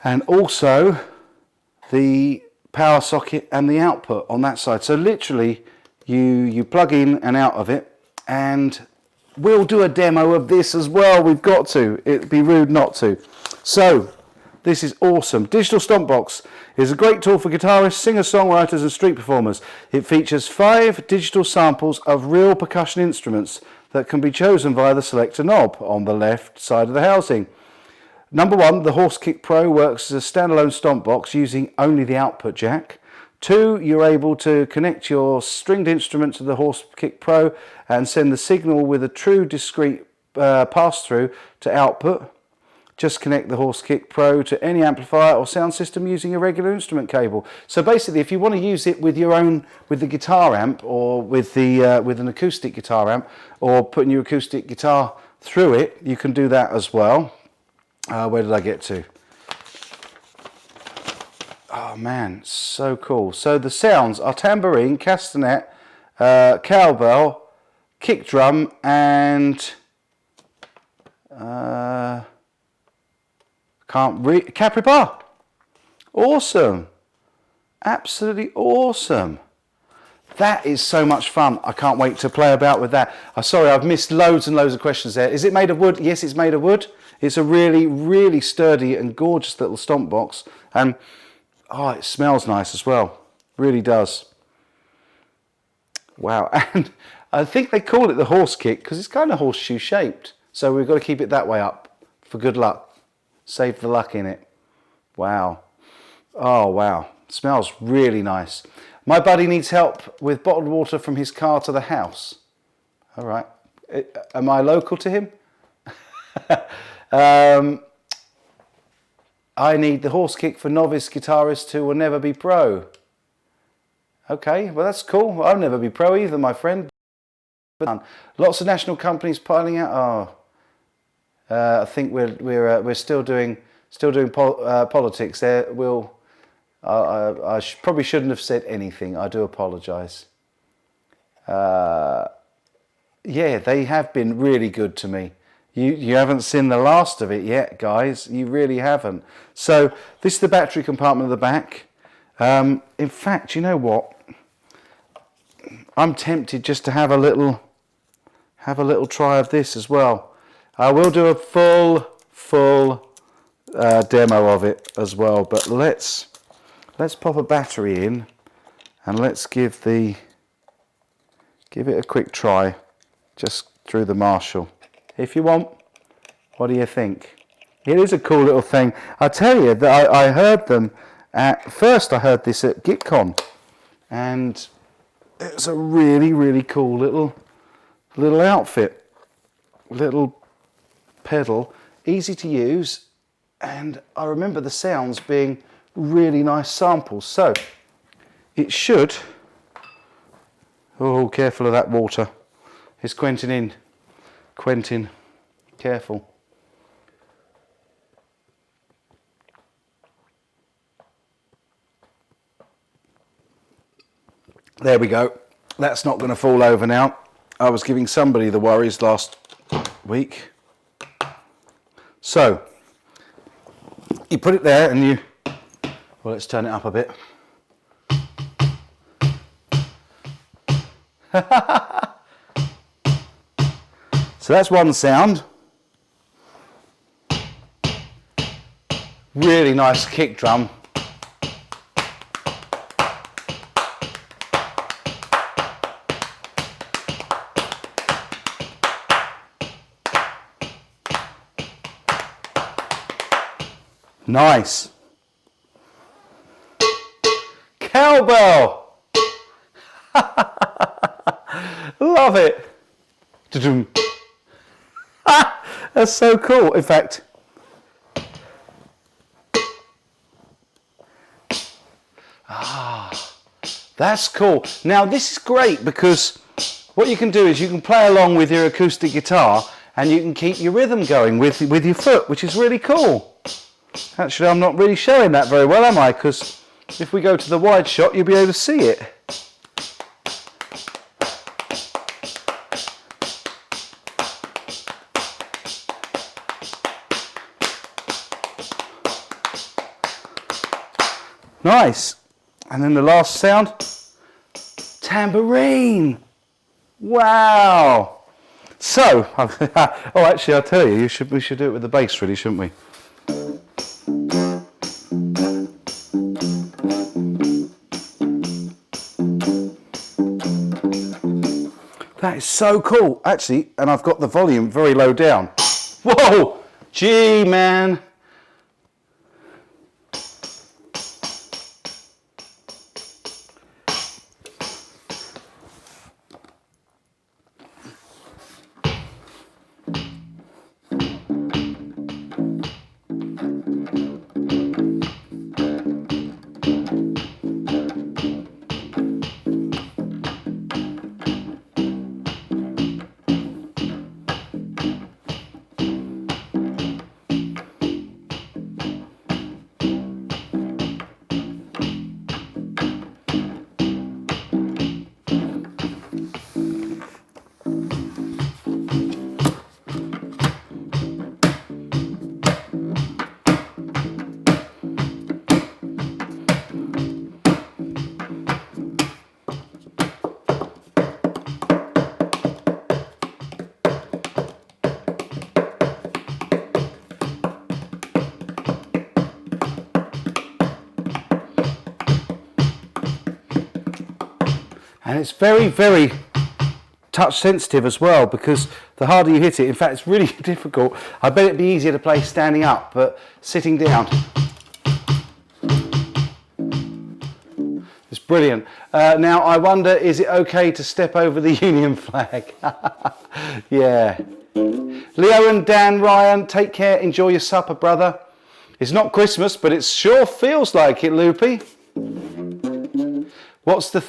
and also the power socket and the output on that side. So literally you plug in and out of it, and we'll do a demo of this as well. We've got to. It'd be rude not to. So this is awesome. Digital Stompbox is a great tool for guitarists, singer-songwriters and street performers. It features 5 digital samples of real percussion instruments that can be chosen via the selector knob on the left side of the housing. Number 1, the Horse Kick Pro works as a standalone stomp box using only the output jack. 2, you're able to connect your stringed instrument to the Horse Kick Pro and send the signal with a true discrete pass-through to output. Just connect the Horse Kick Pro to any amplifier or sound system using a regular instrument cable. So basically, if you want to use it with your own, with the guitar amp, or with the with an acoustic guitar amp, or putting your acoustic guitar through it, you can do that as well. Where did I get to? Oh man, so cool. So the sounds are tambourine, castanet, cowbell, kick drum, and capribar. Awesome. Absolutely awesome. That is so much fun. I can't wait to play about with that. Sorry, I've missed loads and loads of questions there. Is it made of wood? Yes, it's made of wood. It's a really, really sturdy and gorgeous little stomp box. And oh, it smells nice as well. Really does. Wow. And I think they call it the Horse Kick because it's kind of horseshoe shaped. So we've got to keep it that way up for good luck. Save the luck in it. Wow. Oh, wow. Smells really nice. My buddy needs help with bottled water from his car to the house. All right. Am I local to him? I need the Horse Kick for novice guitarists who will never be pro. Okay, well that's cool. I'll never be pro either, my friend. Lots of national companies piling out. Oh, I think we're still doing politics there. I probably shouldn't have said anything. I do apologise. Yeah, they have been really good to me. You haven't seen the last of it yet, guys. You really haven't. So this is the battery compartment at the back. In fact, you know what? I'm tempted just to have a little try of this as well. I will do a full demo of it as well. But let's pop a battery in and let's give it a quick try, just through the Marshall. If you want, what do you think? It is a cool little thing. I tell you that I heard them at first. I heard this at GitCon, and it's a really, really cool little outfit, little pedal, easy to use, and I remember the sounds being really nice samples. So it should. Oh, careful of that water. Is Quentin in? Quentin, careful. There we go. That's not going to fall over now. I was giving somebody the worries last week. So, you put it there and you... Well, let's turn it up a bit. So that's one sound. Really nice kick drum. Nice. Cowbell. Love it. That's so cool. In fact, That's cool. Now this is great because what you can do is you can play along with your acoustic guitar and you can keep your rhythm going with your foot, which is really cool. Actually, I'm not really showing that very well, am I? Because if we go to the wide shot, you'll be able to see it. Nice. And then the last sound, tambourine. Wow. So, oh, actually, I'll tell you, we should do it with the bass, really, shouldn't we? That is so cool, actually, and I've got the volume very low down. Whoa, gee, man. And it's very, very touch sensitive as well, because the harder you hit it, in fact, it's really difficult. I bet it'd be easier to play standing up, but sitting down. It's brilliant. Now, I wonder, is it okay to step over the Union flag? Yeah. Leo and Dan Ryan, take care. Enjoy your supper, brother. It's not Christmas, but it sure feels like it, Loopy. What's the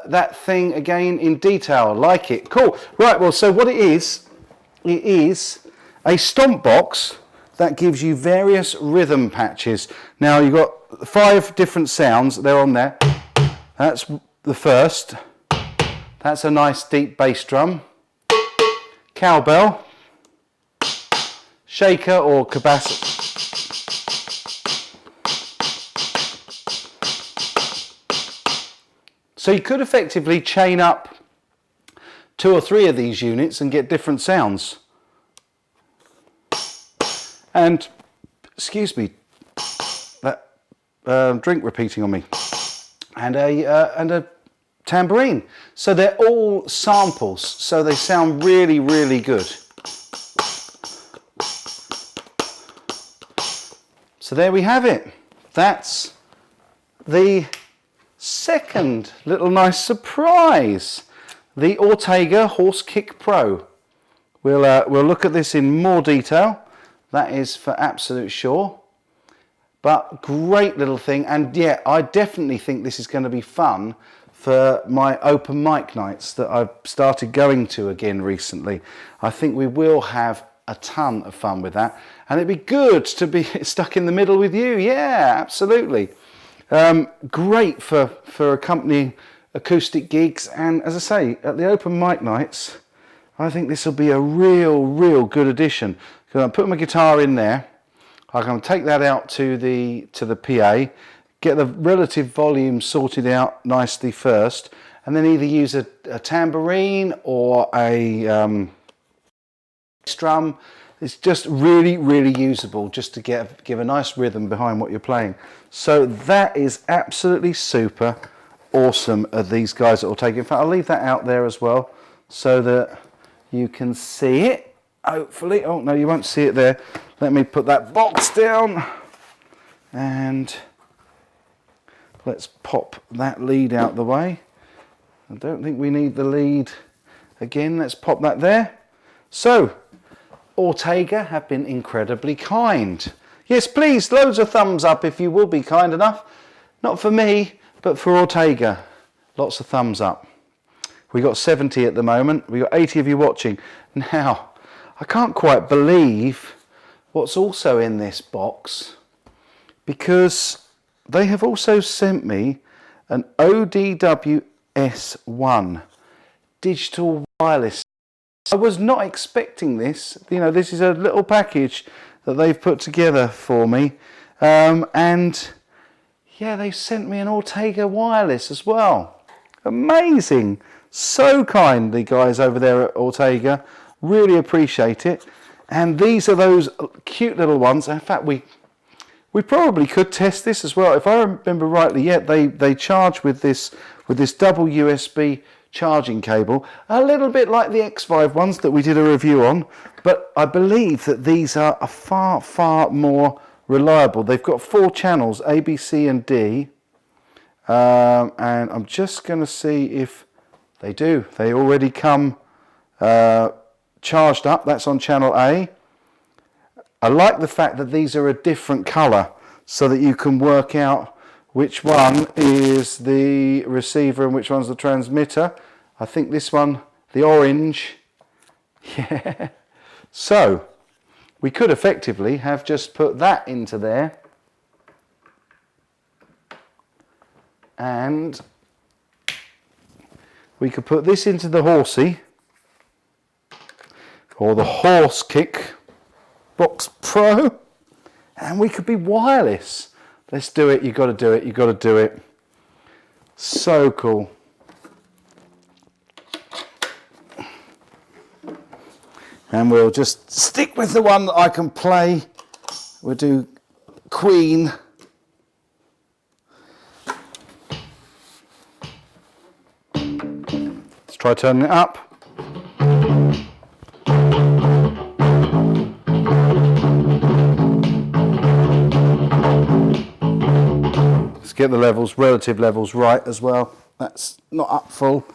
that thing again in detail? Like it. Cool. Right, well, so what it is a stomp box that gives you various rhythm patches. Now, you've got 5 different sounds. They're on there. That's the first. That's a nice deep bass drum. Cowbell. Shaker or cabass. So you could effectively chain up 2 or 3 of these units and get different sounds. And, excuse me, that drink repeating on me. And a tambourine. So they're all samples, so they sound really, really good. So there we have it. That's the second little nice surprise, the Ortega Horse Kick Pro. We'll look at this in more detail. That is for absolute sure. But great little thing, and yeah, I definitely think this is going to be fun for my open mic nights that I've started going to again recently. I think we will have a ton of fun with that, and it'd be good to be stuck in the middle with you. Yeah, absolutely. Great for accompanying acoustic gigs, and as I say, at the open mic nights, I think this will be a real good addition. Because I'm putting my guitar in there, I can take that out to the PA, get the relative volume sorted out nicely first, and then either use a tambourine or a drum. It's just really usable, just to give a nice rhythm behind what you're playing. So that is absolutely super awesome of these guys that will take it. In fact, I'll leave that out there as well so that you can see it, hopefully. Oh no, you won't see it there. Let me put that box down and let's pop that lead out the way. I don't think we need the lead again. Let's pop that there. So Ortega have been incredibly kind. Yes, please, loads of thumbs up if you will be kind enough. Not for me, but for Ortega. Lots of thumbs up. We got 70 at the moment. We got 80 of you watching. Now, I can't quite believe what's also in this box, because they have also sent me an ODW-S1 digital wireless. I was not expecting this. You know, this is a little package that they've put together for me. And yeah, they've sent me an Ortega wireless as well. Amazing. So kind, the guys over there at Ortega. Really appreciate it. And these are those cute little ones. In fact, we probably could test this as well. If I remember rightly, yeah, they charge with this double USB charging cable, a little bit like the X5 ones that we did a review on, but I believe that these are far more reliable. They've got 4 channels, A, B, C and D, and I'm just going to see if they do. They already come charged up. That's on channel A. I like the fact that these are a different colour so that you can work out which one is the receiver and which one's the transmitter. I think this one, the orange, yeah. So we could effectively have just put that into there, and we could put this into the horsey, or the Horse Kick Box Pro, and we could be wireless. Let's do it. You've got to do it. You've got to do it. So cool. And we'll just stick with the one that I can play. We'll do Queen. Let's try turning it up. Let's get the levels, relative levels right as well. That's not up full.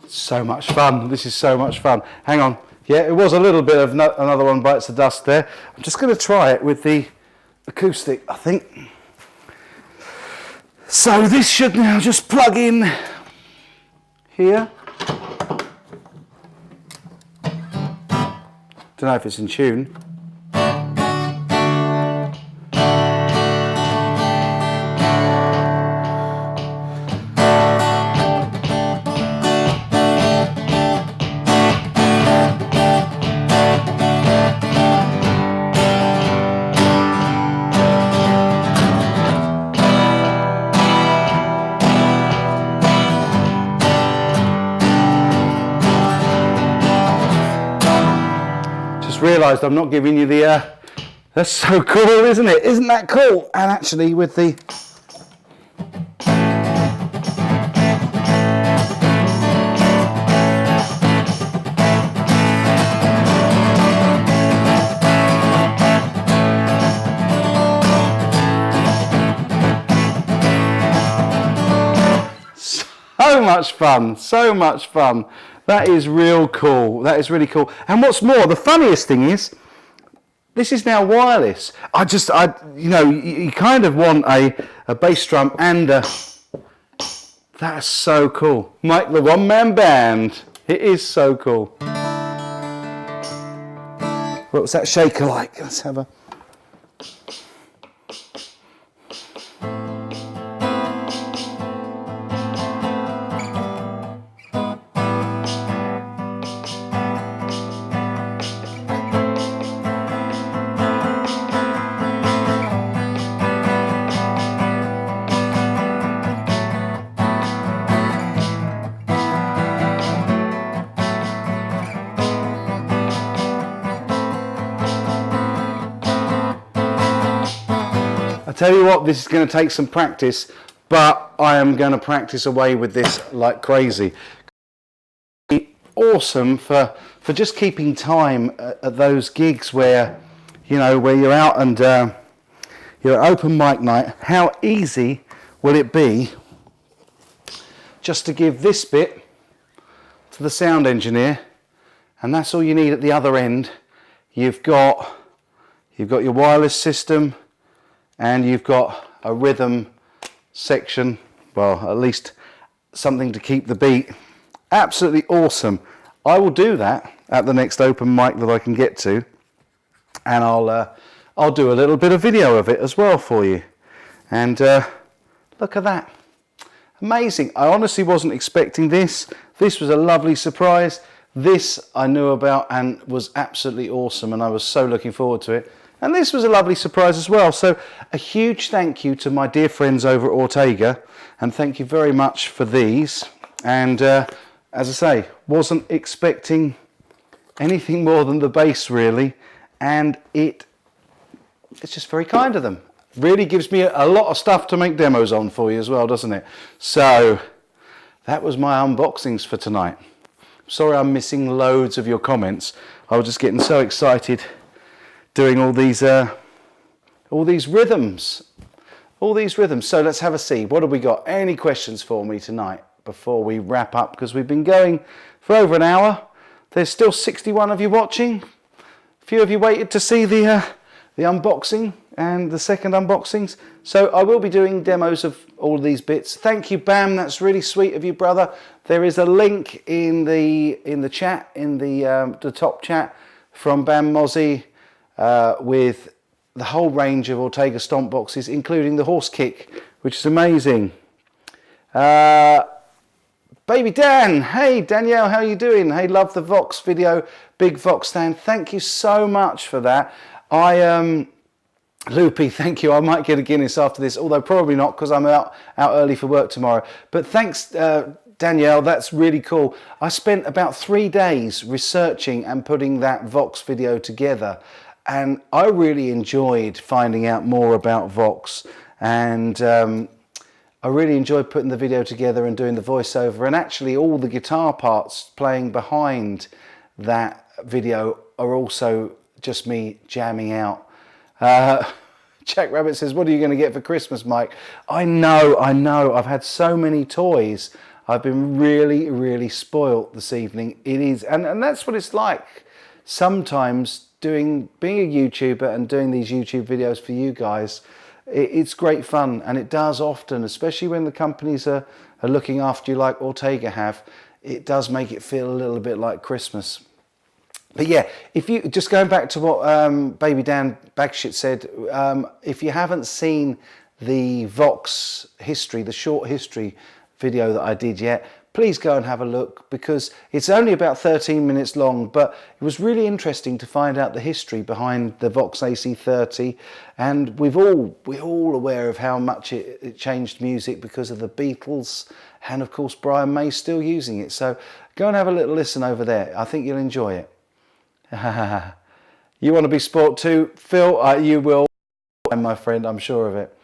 So much fun. This is so much fun. Hang on. Yeah, it was a little bit of another one bites the dust there. I'm just going to try it with the acoustic, I think. So this should now just plug in here. Don't know if it's in tune. Realised I'm not giving you the that's so cool, isn't it? Isn't that cool? And actually with the so much fun, so much fun. That is real cool. That is really cool. And what's more, the funniest thing is, this is now wireless. You know, you kind of want a bass drum and a... That's so cool. Mike the one-man band. It is so cool. What was that shaker like? Let's have a... tell you what, this is going to take some practice, but I am going to practice away with this like crazy. Awesome for just keeping time at those gigs where, you know, where you're out and you're open mic night. How easy will it be just to give this bit to the sound engineer, and that's all you need at the other end. You've got your wireless system, and you've got a rhythm section, well, at least something to keep the beat. Absolutely awesome. I will do that at the next open mic that I can get to, and I'll do a little bit of video of it as well for you. And look at that. Amazing. I honestly wasn't expecting this. This was a lovely surprise. This I knew about and was absolutely awesome, and I was so looking forward to it. And this was a lovely surprise as well. So a huge thank you to my dear friends over at Ortega, and thank you very much for these. And as I say, wasn't expecting anything more than the bass really, and it's just very kind of them. Really gives me a lot of stuff to make demos on for you as well, doesn't it? So that was my unboxings for tonight. Sorry I'm missing loads of your comments. I was just getting so excited doing all these rhythms. So let's have a see. What have we got? Any questions for me tonight before we wrap up? Because we've been going for over an hour. There's still 61 of you watching. A few of you waited to see the unboxing and the second unboxings. So I will be doing demos of all of these bits. Thank you, Bam. That's really sweet of you, brother. There is a link in the chat, in the top chat from Bam Mozzie with the whole range of Ortega stomp boxes, including the horse kick, which is amazing. Baby Dan, hey Danielle, how you doing? Hey, love the Vox video, big Vox stand. Thank you so much for that. Loopy, thank you. I might get a Guinness after this, although probably not because I'm out early for work tomorrow. But thanks, Danielle, that's really cool. I spent about 3 days researching and putting that Vox video together, and I really enjoyed finding out more about Vox, and I really enjoyed putting the video together and doing the voiceover, and actually all the guitar parts playing behind that video are also just me jamming out. Jack Rabbit says, what are you going to get for Christmas, Mike? I know, I've had so many toys. I've been really spoilt this evening. It is, and that's what it's like sometimes being a YouTuber and doing these YouTube videos for you guys. It's great fun, and it does often, especially when the companies are looking after you like Ortega have, it does make it feel a little bit like Christmas. But yeah, if you just going back to what Baby Dan Bagshit said, if you haven't seen the Vox history, the short history video that I did yet, please go and have a look, because it's only about 13 minutes long, but it was really interesting to find out the history behind the Vox AC30, and we're all aware of how much it changed music because of the Beatles, and of course Brian May's still using it. So go and have a little listen over there. I think you'll enjoy it. You want to be sport too, Phil? You will, my friend, I'm sure of it.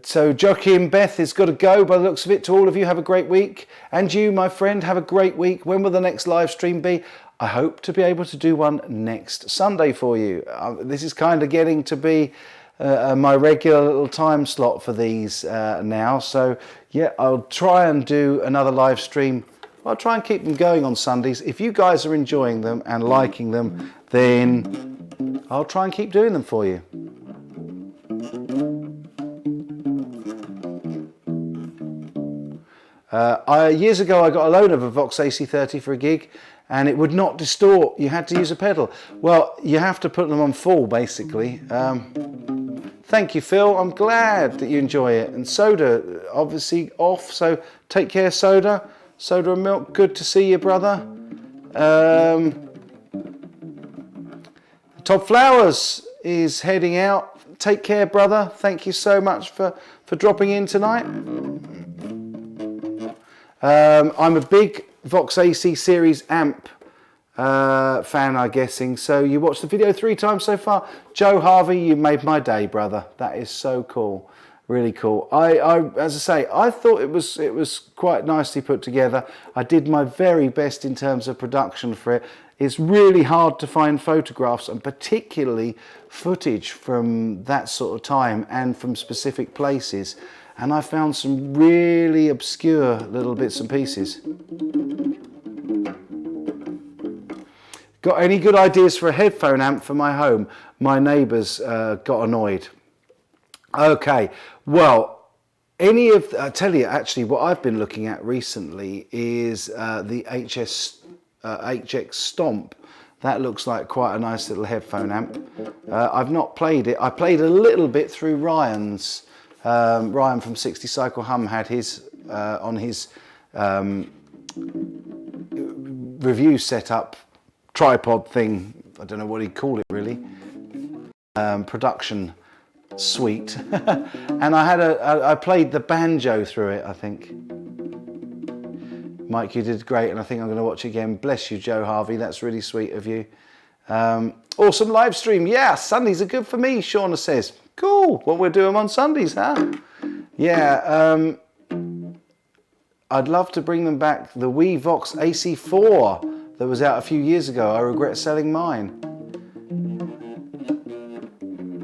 So Joachim Beth has got to go by the looks of it. To all of you, have a great week. And you, my friend, have a great week. When will the next live stream be? I hope to be able to do one next Sunday for you. This is kind of getting to be my regular little time slot for these now. So yeah, I'll try and do another live stream. I'll try and keep them going on Sundays. If you guys are enjoying them and liking them, then I'll try and keep doing them for you. Years ago I got a loan of a Vox AC30 for a gig, and it would not distort. You had to use a pedal. Well, you have to put them on full, basically. Thank you, Phil. I'm glad that you enjoy it. And Soda, obviously off, so take care, Soda. Soda and Milk, good to see you, brother. Todd Flowers is heading out. Take care, brother. Thank you so much for dropping in tonight. I'm a big Vox AC series amp fan, I'm guessing. So you watched the video 3 times so far. Joe Harvey, you made my day, brother. That is so cool. Really cool. As I say, I thought it was quite nicely put together. I did my very best in terms of production for it. It's really hard to find photographs and particularly footage from that sort of time and from specific places. And I found some really obscure little bits and pieces. Got any good ideas for a headphone amp for my home? My neighbours got annoyed. Okay, well, I tell you, actually, what I've been looking at recently is the HX Stomp. That looks like quite a nice little headphone amp. I've not played it. I played a little bit through Ryan's. Ryan from 60 Cycle Hum had his on his review setup tripod thing. I don't know what he'd call it really. Production suite. And I played the banjo through it, I think. Mike, you did great, and I think I'm going to watch it again. Bless you, Joe Harvey. That's really sweet of you. Awesome live stream. Yeah, Sundays are good for me, Shauna says. Cool. What we're doing on Sundays, huh? Yeah. I'd love to bring them back. The Wii Vox AC4 that was out a few years ago. I regret selling mine.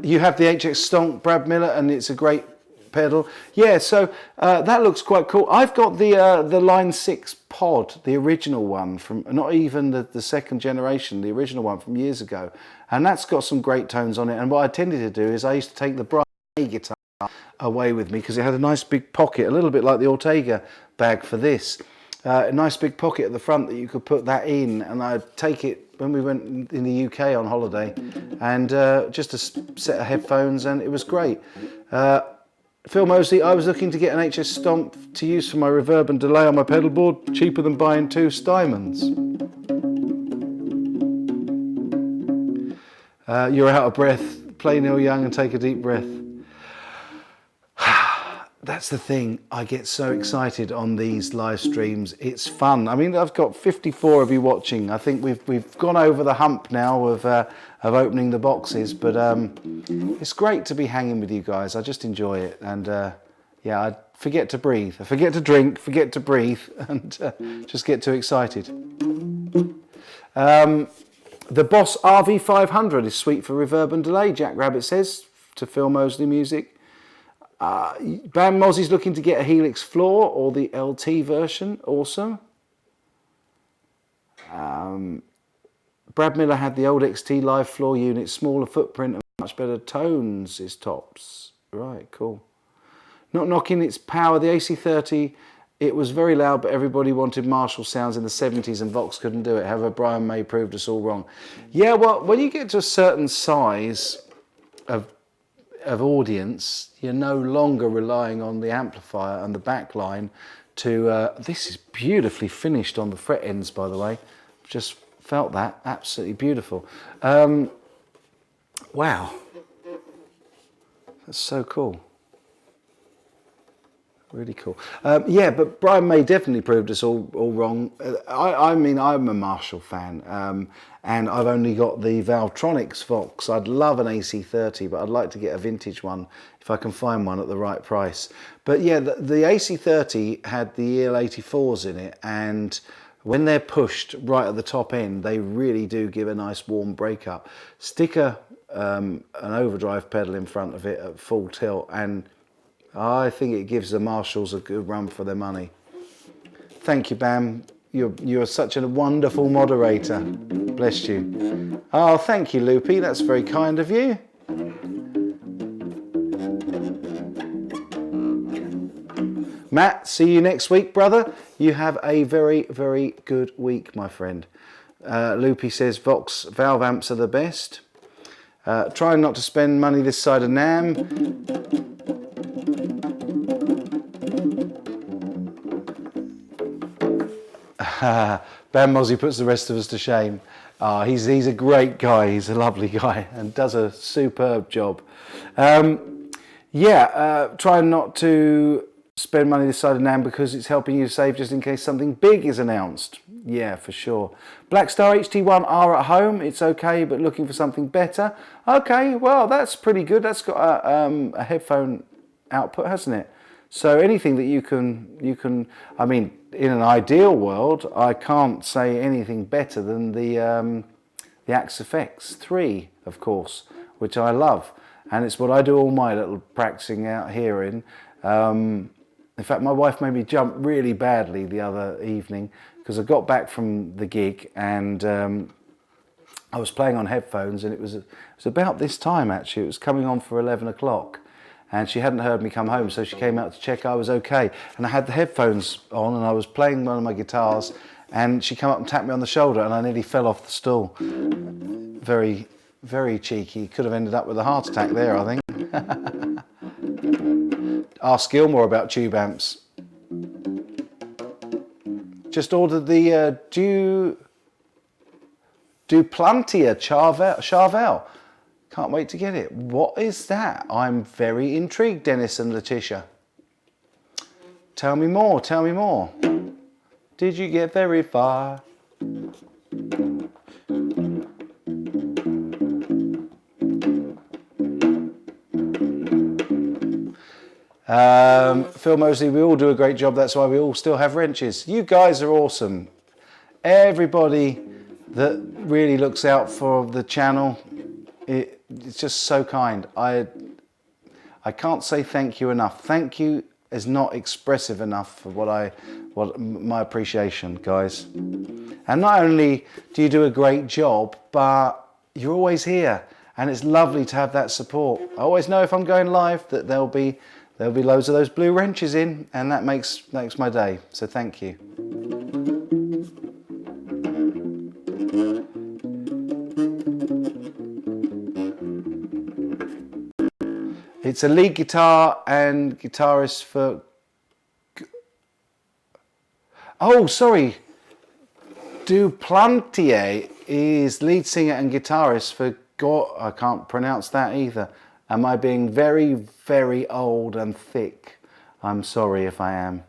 You have the HX Stonk, Brad Miller, and it's a great pedal. Yeah, so that looks quite cool. I've got the Line 6 Pod, the original one from, not even the second generation, the original one from years ago. And that's got some great tones on it. And what I tended to do is I used to take the Brian May guitar away with me because it had a nice big pocket, a little bit like the Ortega bag for this. A nice big pocket at the front that you could put that in, and I'd take it when we went in the UK on holiday, and just a set of headphones, and it was great. Phil Mosley, I was looking to get an HS Stomp to use for my reverb and delay on my pedal board, cheaper than buying 2 Stymans. You're out of breath. Play Neil Young and take a deep breath. That's the thing, I get so excited on these live streams. It's fun. I mean, I've got 54 of you watching. I think we've gone over the hump now of opening the boxes, but it's great to be hanging with you guys. I just enjoy it, and yeah, I forget to breathe. I forget to drink, forget to breathe, and just get too excited. The Boss RV500 is sweet for reverb and delay, Jack Rabbit says, to Phil Mosley Music. Bam Mozzie's looking to get a Helix floor or the LT version. Awesome. Brad Miller had the old XT live floor unit, smaller footprint and much better tones is tops. Right, cool. Not knocking its power. The AC30, it was very loud, but everybody wanted Marshall sounds in the 70s and Vox couldn't do it. However, Brian May proved us all wrong. Yeah, well, when you get to a certain size of audience, you're no longer relying on the amplifier and the backline to this is beautifully finished on the fret ends, by the way. Just felt that, absolutely beautiful. Wow, that's so cool. Really cool. Yeah, but Brian May definitely proved us all wrong. I mean, I'm a Marshall fan, and I've only got the Valtronics Vox. I'd love an AC30, but I'd like to get a vintage one if I can find one at the right price. But yeah, the AC30 had the EL84s in it, and when they're pushed right at the top end, they really do give a nice warm breakup. Stick an overdrive pedal in front of it at full tilt, and I think it gives the Marshalls a good run for their money. Thank you, Bam. You're such a wonderful moderator. Bless you. Oh, thank you, Loopy. That's very kind of you. Matt, see you next week, brother. You have a very, very good week, my friend. Loopy says Vox valve amps are the best. Trying not to spend money this side of NAM. Bam Mozzie puts the rest of us to shame. He's a great guy. He's a lovely guy and does a superb job. Trying not to spend money this side of NAMM because it's helping you save just in case something big is announced. Yeah, for sure. Black Star HT1R at home. It's okay, but looking for something better. Okay, well, that's pretty good. That's got a headphone output, hasn't it? So anything that you can, I mean, in an ideal world, I can't say anything better than the Axe FX 3, of course, which I love. And it's what I do all my little practicing out here in. In fact, my wife made me jump really badly the other evening because I got back from the gig and I was playing on headphones, and it was about this time actually. It was coming on for 11 o'clock. And she hadn't heard me come home, so she came out to check I was okay. And I had the headphones on, and I was playing one of my guitars, and she came up and tapped me on the shoulder, and I nearly fell off the stool. Very, very cheeky. Could have ended up with a heart attack there, I think. Ask Gilmore about tube amps. Just ordered the Duplantier Charvel. Can't wait to get it. What is that? I'm very intrigued, Dennis and Letitia. Tell me more, tell me more. Did you get very far? Phil Mosley, we all do a great job. That's why we all still have wrenches. You guys are awesome. Everybody that really looks out for the channel, it's just so kind. I can't say thank you enough. Thank you is not expressive enough for what my appreciation, guys. And not only do you do a great job, but you're always here, and it's lovely to have that support. I always know if I'm going live that there'll be loads of those blue wrenches in, and that makes my day. So thank you. It's a lead guitar and guitarist for... Oh, sorry. Duplantier is lead singer and guitarist for... I can't pronounce that either. Am I being very, very old and thick? I'm sorry if I am.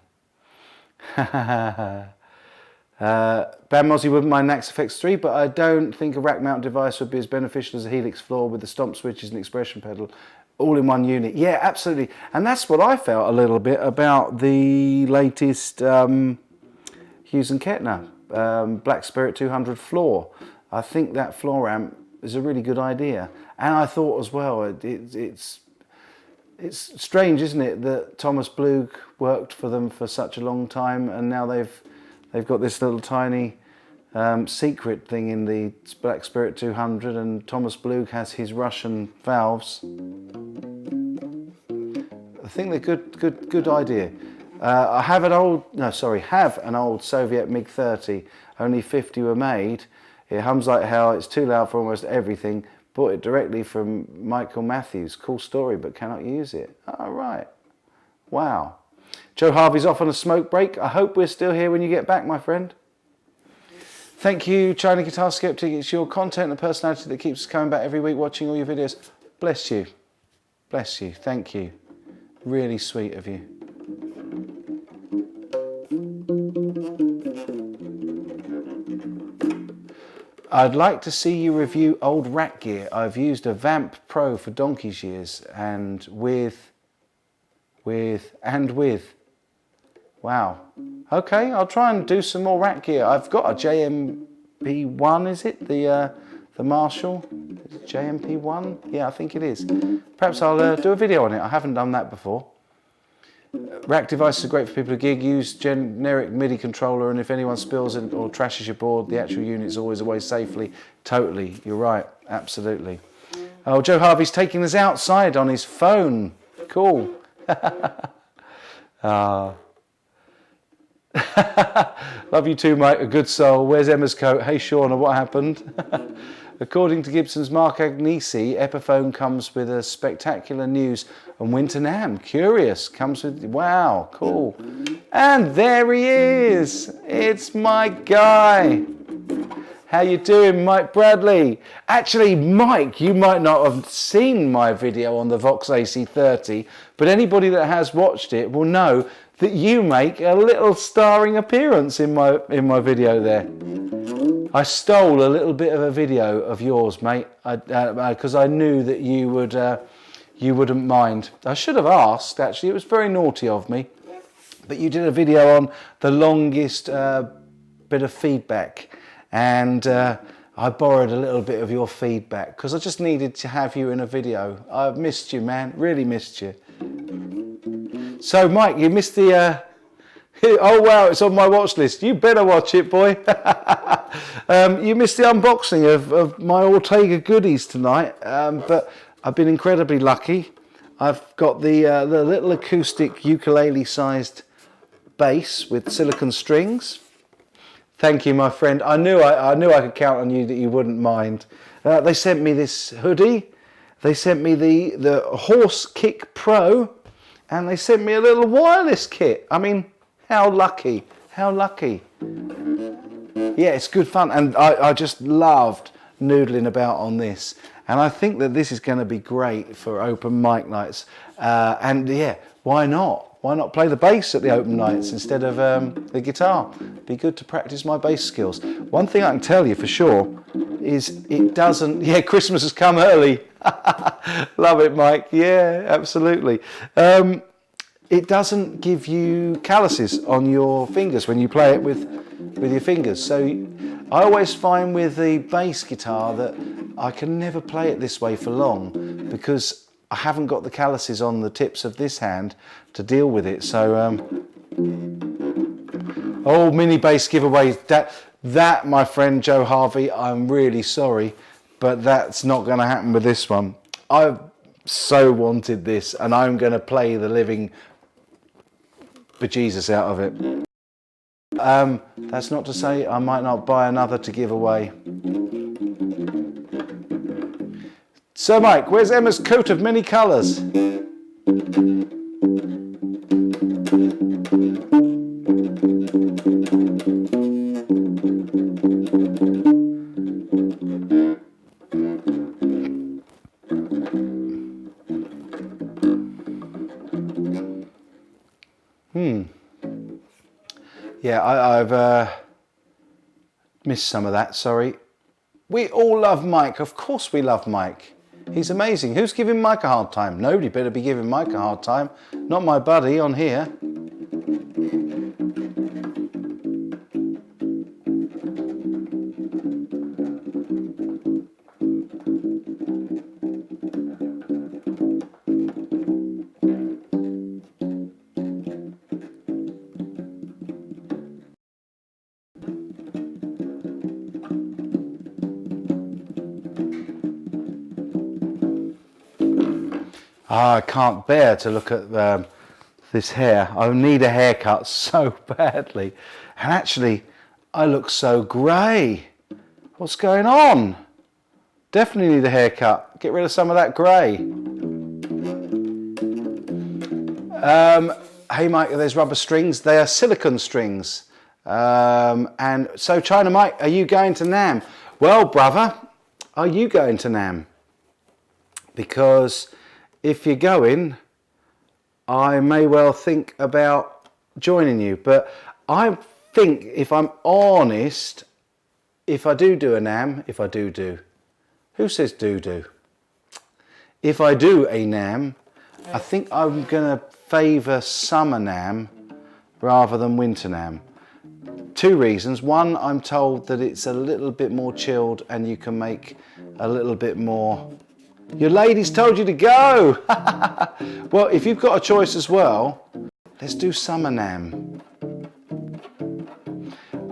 Bam Mozzie wouldn't mind an Axe FX 3, but I don't think a rack mount device would be as beneficial as a Helix floor with the stomp switches and expression pedal all in one unit. Yeah, absolutely. And that's what I felt a little bit about the latest Hughes and Kettner Black Spirit 200 floor. I think that floor amp is a really good idea. And I thought as well, it's strange, isn't it, that Thomas Blug worked for them for such a long time, and now they've got this little tiny secret thing in the Black Spirit 200, and Thomas Blug has his Russian valves. I think they're good idea. I have an old Soviet MiG-30. Only 50 were made. It hums like hell. It's too loud for almost everything. Bought it directly from Michael Matthews. Cool story, but cannot use it. All right. Wow. Joe Harvey's off on a smoke break. I hope we're still here when you get back, my friend. Thank you, China Guitar Skeptic. It's your content and personality that keeps us coming back every week watching all your videos. Bless you. Bless you. Thank you. Really sweet of you. I'd like to see you review old rack gear. I've used a Vamp Pro for donkey's years, and with. Wow. Okay, I'll try and do some more rack gear. I've got a JMP1, is it? The Marshall? Is it JMP1? Yeah, I think it is. Perhaps I'll do a video on it. I haven't done that before. Rack devices are great for people who gig. Use generic MIDI controller, and if anyone spills it or trashes your board, the actual unit's always away safely. Totally, you're right, absolutely. Oh, Joe Harvey's taking us outside on his phone. Cool. Love you too, mate. A good soul. Where's Emma's coat? Hey, Shauna, what happened? According to Gibson's Mark Agnesi, Epiphone comes with a spectacular news and Winter NAMM. Curious. Comes with... Wow, cool. And there he is. It's my guy. How you doing, Mike Bradley? Actually, Mike, you might not have seen my video on the Vox AC30, but anybody that has watched it will know that you make a little starring appearance in my video there. I stole a little bit of a video of yours, mate, because I knew that you wouldn't mind. I should have asked, actually. It was very naughty of me. But you did a video on the longest bit of feedback. And I borrowed a little bit of your feedback because I just needed to have you in a video. I've missed you, man. Really missed you. So, Mike, you missed the... oh, wow, it's on my watch list. You better watch it, boy. You missed the unboxing of my Ortega goodies tonight. But I've been incredibly lucky. I've got the little acoustic ukulele-sized bass with silicone strings. Thank you, my friend. I knew I could count on you that you wouldn't mind. They sent me this hoodie. They sent me the Horse Kick Pro, and they sent me a little wireless kit. I mean, how lucky? How lucky? Yeah, it's good fun, and I just loved noodling about on this. And I think that this is going to be great for open mic nights. And yeah, why not? Why not play the bass at the open nights instead of the guitar? Be good to practice my bass skills. One thing I can tell you for sure is it doesn't... Yeah, Christmas has come early. Love it, Mike. Yeah, absolutely. It doesn't give you calluses on your fingers when you play it with your fingers. So I always find with the bass guitar that I can never play it this way for long because I haven't got the calluses on the tips of this hand to deal with it. So, oh, mini bass giveaway. That, my friend Joe Harvey, I'm really sorry, but that's not going to happen with this one. I so wanted this, and I'm going to play the living bejesus out of it. That's not to say I might not buy another to give away. So, Mike, where's Emma's coat of many colours? Yeah, I've missed some of that, sorry. We all love Mike. Of course we love Mike. He's amazing. Who's giving Mike a hard time? Nobody better be giving Mike a hard time. Not my buddy on here. I can't bear to look at this hair. I need a haircut so badly. And actually, I look so grey. What's going on? Definitely need a haircut. Get rid of some of that grey. Hey Mike, there's rubber strings. They are silicone strings. And so China Mike, are you going to NAMM? Well, brother, are you going to NAMM? Because if you're going, I may well think about joining you. But I think, if I'm honest, if I do a NAMM, if I do. Who says do? If I do a NAMM, I think I'm going to favour summer NAMM rather than winter NAMM. Two reasons. One, I'm told that it's a little bit more chilled and you can make a little bit more... Your lady's told you to go! Well, if you've got a choice as well, let's do summer NAMM.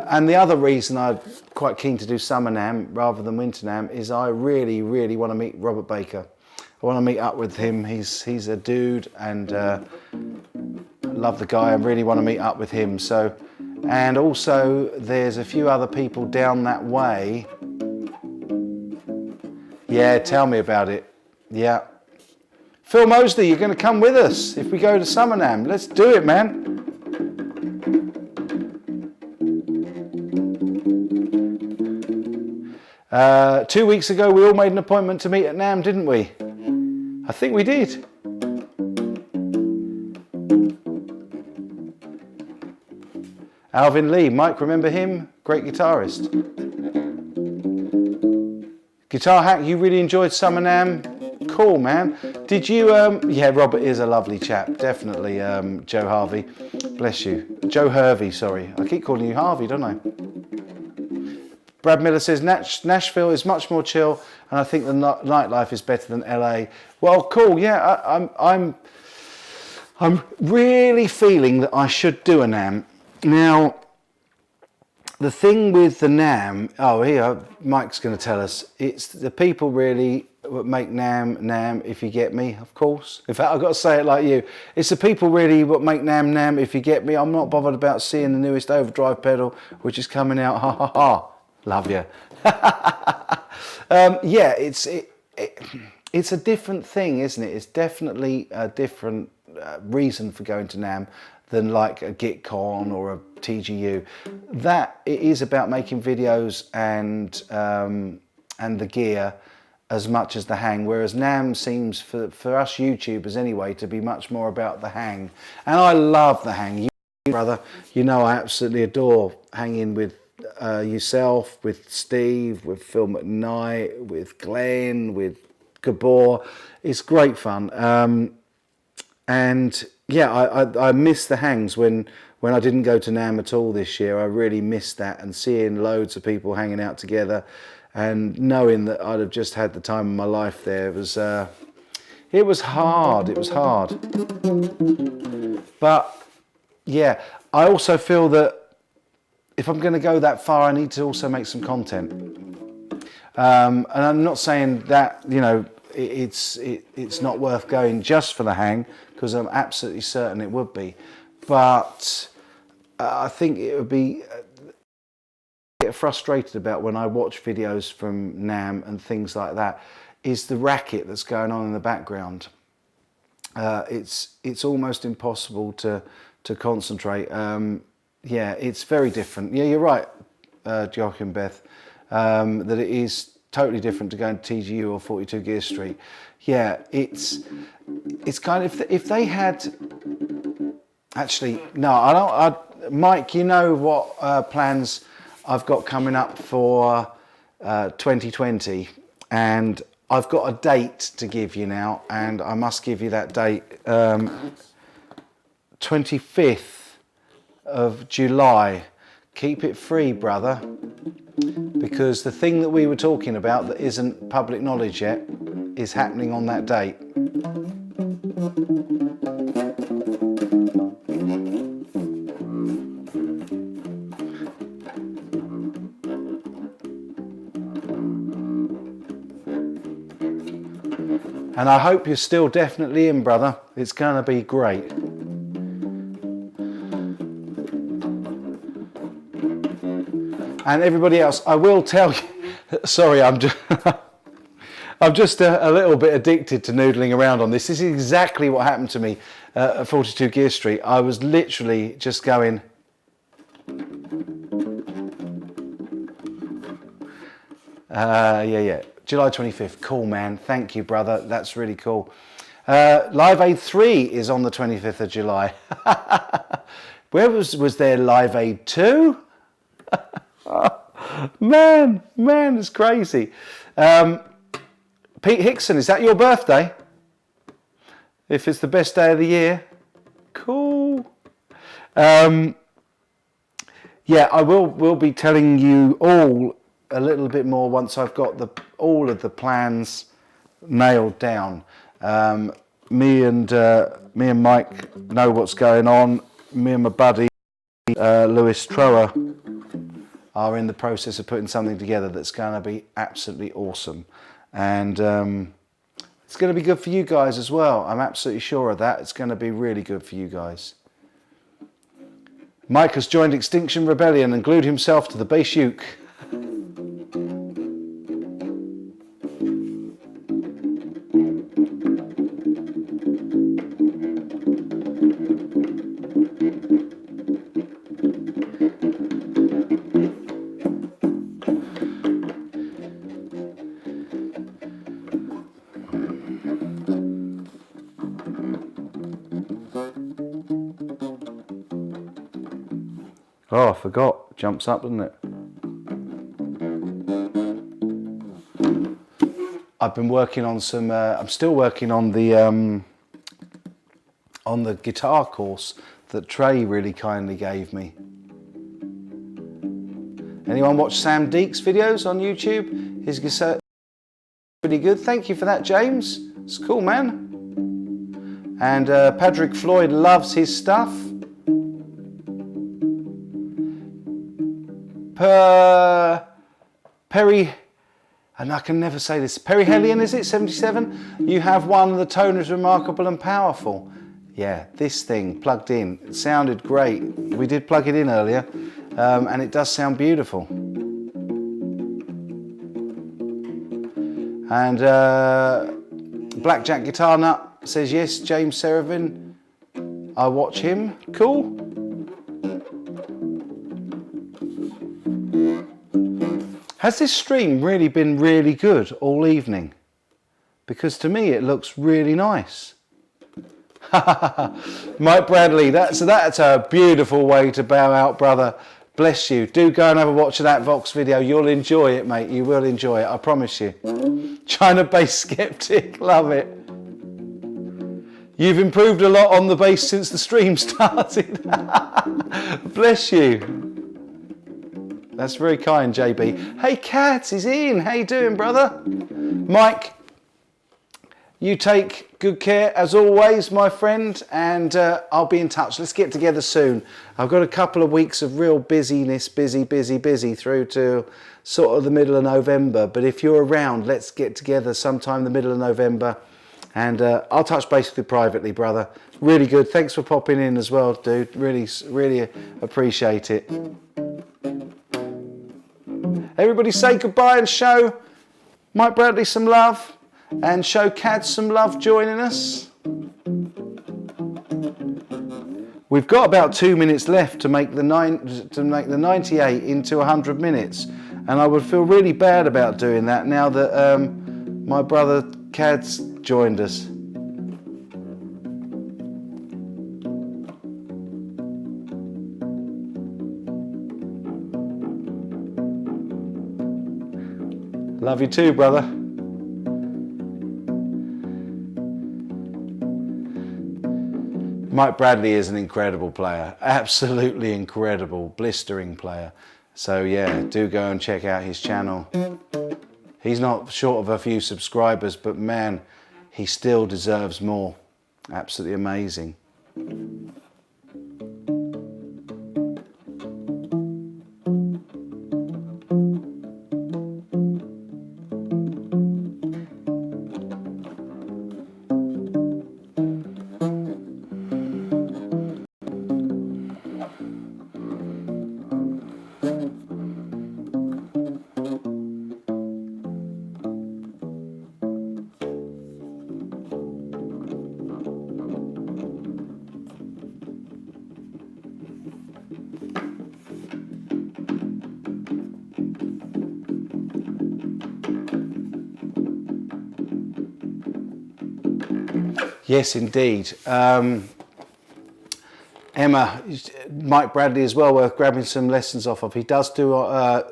And the other reason I'm quite keen to do summer NAMM rather than winter NAMM is I really, really want to meet Robert Baker. I want to meet up with him. He's a dude and love the guy. I really want to meet up with him. So, and also there's a few other people down that way. Yeah, tell me about it. Yeah. Phil Mosley, you're going to come with us if we go to Summer NAMM. Let's do it, man. 2 weeks ago, we all made an appointment to meet at NAMM, didn't we? I think we did. Alvin Lee, Mike, remember him? Great guitarist. Guitar Hack, you really enjoyed Summer NAMM? Cool, man. Did you, yeah, Robert is a lovely chap, definitely, Joe Harvey. Bless you. Joe Hervey, sorry. I keep calling you Harvey, don't I? Brad Miller says, Nashville is much more chill, and I think the nightlife is better than LA. Well, cool, yeah, I'm really feeling that I should do a NAMM. Now, the thing with the NAMM, oh here, Mike's going to tell us, it's the people really that make NAMM, if you get me, of course. In fact, I've got to say it like you. It's the people really what make NAMM, if you get me. I'm not bothered about seeing the newest overdrive pedal, which is coming out, ha ha ha. Love you. Yeah, it's a different thing, isn't it? It's definitely a different reason for going to NAMM than like a GitCon or a TGU. That it is about making videos and the gear as much as the hang, whereas NAMM seems for us YouTubers anyway to be much more about the hang. And I love the hang. You, brother, you know I absolutely adore hanging with yourself, with Steve, with Phil McKnight, with Glenn, with Gabor. It's great fun. And yeah, I miss the hangs when I didn't go to NAMM at all this year. I really missed that, and seeing loads of people hanging out together and knowing that I'd have just had the time of my life there. It was hard, it was hard. But yeah, I also feel that if I'm going to go that far, I need to also make some content. And I'm not saying that, you know, it's not worth going just for the hang, because I'm absolutely certain it would be. But I think it would be get frustrated about when I watch videos from NAMM and things like that, is the racket that's going on in the background. It's almost impossible to concentrate. Yeah, it's very different. Yeah, you're right, Joachim Beth, that it is totally different to going to TGU or 42 Gear Street. Yeah, it's kind of, if they had, actually, no, I don't, Mike, you know what plans I've got coming up for 2020, and I've got a date to give you now, and I must give you that date, 25th of July. Keep it free, brother, because the thing that we were talking about that isn't public knowledge yet is happening on that date. And I hope you're still definitely in, brother. It's going to be great. And everybody else, I will tell you, sorry, I'm just a little bit addicted to noodling around on this. This is exactly what happened to me at 42 Gear Street. I was literally just going, yeah, July 25th, cool, man, thank you, brother, that's really cool. Live Aid 3 is on the 25th of July. Where was there Live Aid 2? Man, it's crazy. Pete Hickson, is that your birthday? If it's the best day of the year, cool. Yeah, I will be telling you all a little bit more once I've got all of the plans nailed down. Me and Mike know what's going on. Me and my buddy Lewis Trower are in the process of putting something together that's going to be absolutely awesome, and it's going to be good for you guys as well. I'm absolutely sure of that. It's going to be really good for you guys. Mike has joined Extinction Rebellion and glued himself to the bass uke. Oh, I forgot. Jumps up, doesn't it? I've been working on some. I'm still working on the guitar course that Trey really kindly gave me. Anyone watch Sam Deek's videos on YouTube? His guitar pretty good. Thank you for that, James. It's cool, man. And Patrick Floyd loves his stuff. Perry, and I can never say this, Perry Hellion, is it, 77? You have one, the tone is remarkable and powerful. Yeah, this thing plugged in, it sounded great. We did plug it in earlier, and it does sound beautiful. And Blackjack Guitar Nut says, yes, James Serevin, I watch him. Cool. Has this stream really been really good all evening? Because to me it looks really nice. Mike Bradley, that's a beautiful way to bow out, brother. Bless you. Do go and have a watch of that Vox video. You'll enjoy it, mate. You will enjoy it, I promise you. China-based skeptic, love it. You've improved a lot on the bass since the stream started. Bless you. That's very kind, JB. Hey, Kat is in. How you doing, brother? Mike, you take good care as always, my friend, and I'll be in touch. Let's get together soon. I've got a couple of weeks of real busyness, busy through to sort of the middle of November. But if you're around, let's get together sometime the middle of November, and I'll touch base with you privately, brother. Really good. Thanks for popping in as well, dude. Really appreciate it. Everybody say goodbye and show Mike Bradley some love, and show Cad some love joining us. We've got about 2 minutes left to make the 98 into 100 minutes, and I would feel really bad about doing that now that my brother Cad's joined us. Love you too, brother. Mike Bradley is an incredible player, absolutely incredible, blistering player. So yeah, do go and check out his channel. He's not short of a few subscribers, but man, he still deserves more. Absolutely amazing. Yes, indeed. Emma, Mike Bradley as well, worth grabbing some lessons off of. He does do, I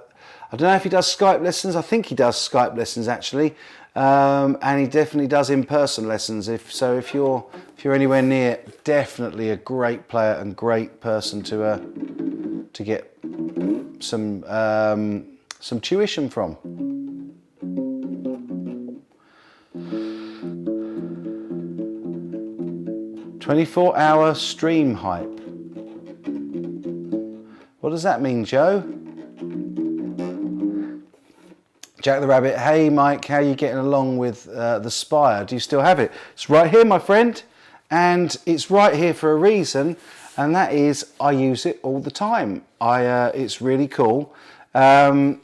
don't know if he does Skype lessons. I think he does Skype lessons actually. And he definitely does in-person lessons. If you're anywhere near, definitely a great player and great person to get some tuition from. 24-hour stream hype. What does that mean, Joe? Jack the Rabbit, hey Mike, how are you getting along with the Spire? Do you still have it? It's right here, my friend, and it's right here for a reason, and that is I use it all the time. It's really cool, and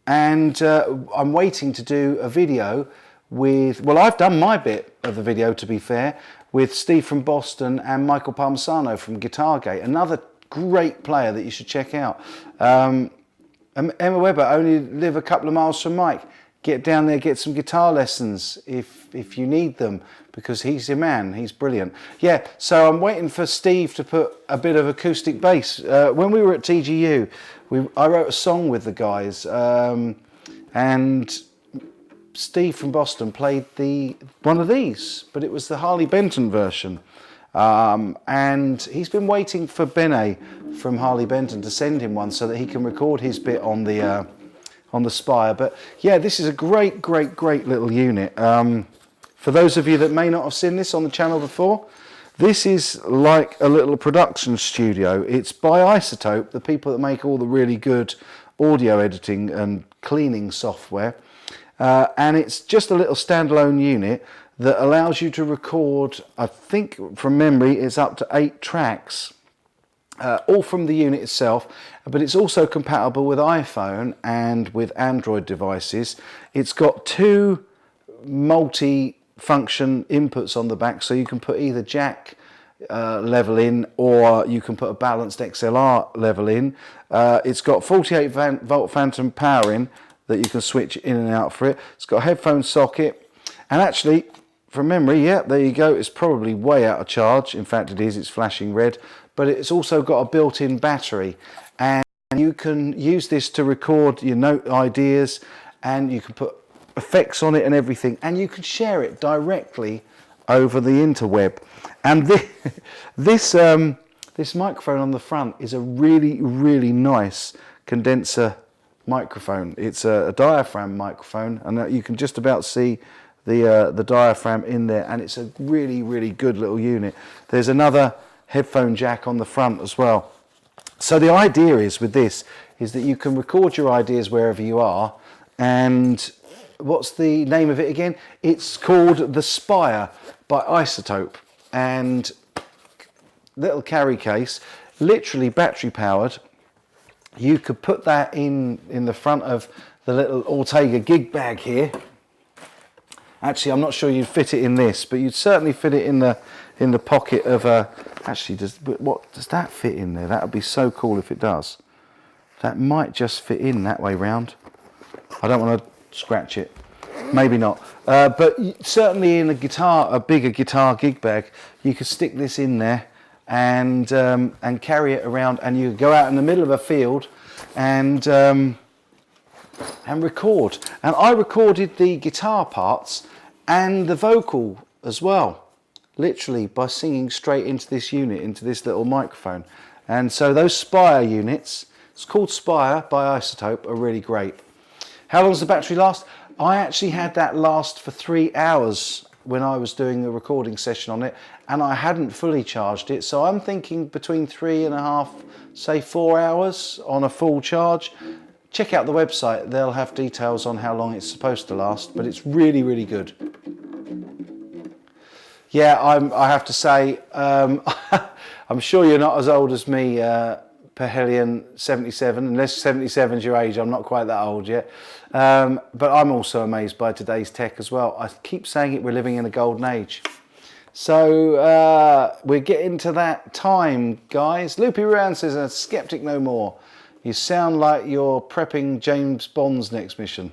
I'm waiting to do a video with, well, I've done my bit of the video, to be fair, with Steve from Boston and Michael Palmisano from Guitargate, another great player that you should check out. Emma Webber, only live a couple of miles from Mike. get down there, get some guitar lessons if you need them, because he's your man. He's brilliant. Yeah, so I'm waiting for Steve to put a bit of acoustic bass. When we were at TGU, I wrote a song with the guys, and Steve from Boston played one of these, but it was the Harley Benton version. And he's been waiting for Bene from Harley Benton to send him one so that he can record his bit on the Spire. But yeah, this is a great little unit. For those of you that may not have seen this on the channel before, this is like a little production studio. It's by Isotope, the people that make all the really good audio editing and cleaning software. And it's just a little standalone unit that allows you to record, I think from memory, it's up to 8 tracks, all from the unit itself, but it's also compatible with iPhone and with Android devices. It's got 2 multi-function inputs on the back, so you can put either jack level in, or you can put a balanced XLR level in. It's got 48 volt phantom power in that you can switch in and out for it. It's got a headphone socket, and actually, from memory, yeah, there you go, it's probably way out of charge. In fact, it is, it's flashing red, but it's also got a built-in battery, and you can use this to record your note ideas, and you can put effects on it and everything, and you can share it directly over the interweb. And this microphone on the front is a really nice condenser microphone. It's a diaphragm microphone, and you can just about see the diaphragm in there, and it's a really good little unit. There's another headphone jack on the front as well. So the idea is with this is that you can record your ideas wherever you are. And what's the name of it again? It's called the Spire by Isotope, and little carry case, literally battery powered. You could put that in the front of the little Ortega gig bag here. Actually, I'm not sure you'd fit it in this, but you'd certainly fit it in the pocket of a. Actually, what does that fit in there? That would be so cool if it does. That might just fit in that way round. I don't want to scratch it. Maybe not. But certainly in a bigger guitar gig bag, you could stick this in there and carry it around, and you could go out in the middle of a field and record. And I recorded the guitar parts and the vocal as well, literally by singing straight into this unit, into this little microphone. And so those Spire units, it's called Spire by Isotope, are really great. How long does the battery last? I actually had that last for 3 hours when I was doing a recording session on it, and I hadn't fully charged it, so I'm thinking between 3.5, say 4 hours on a full charge. Check out the website, they'll have details on how long it's supposed to last, but it's really good. Yeah, I have to say, I'm sure you're not as old as me, Perhelion 77, unless 77's your age. I'm not quite that old yet. But I'm also amazed by today's tech as well. I keep saying it, we're living in a golden age. So we're getting to that time, guys. Loopy Round says, a skeptic no more. You sound like you're prepping James Bond's next mission.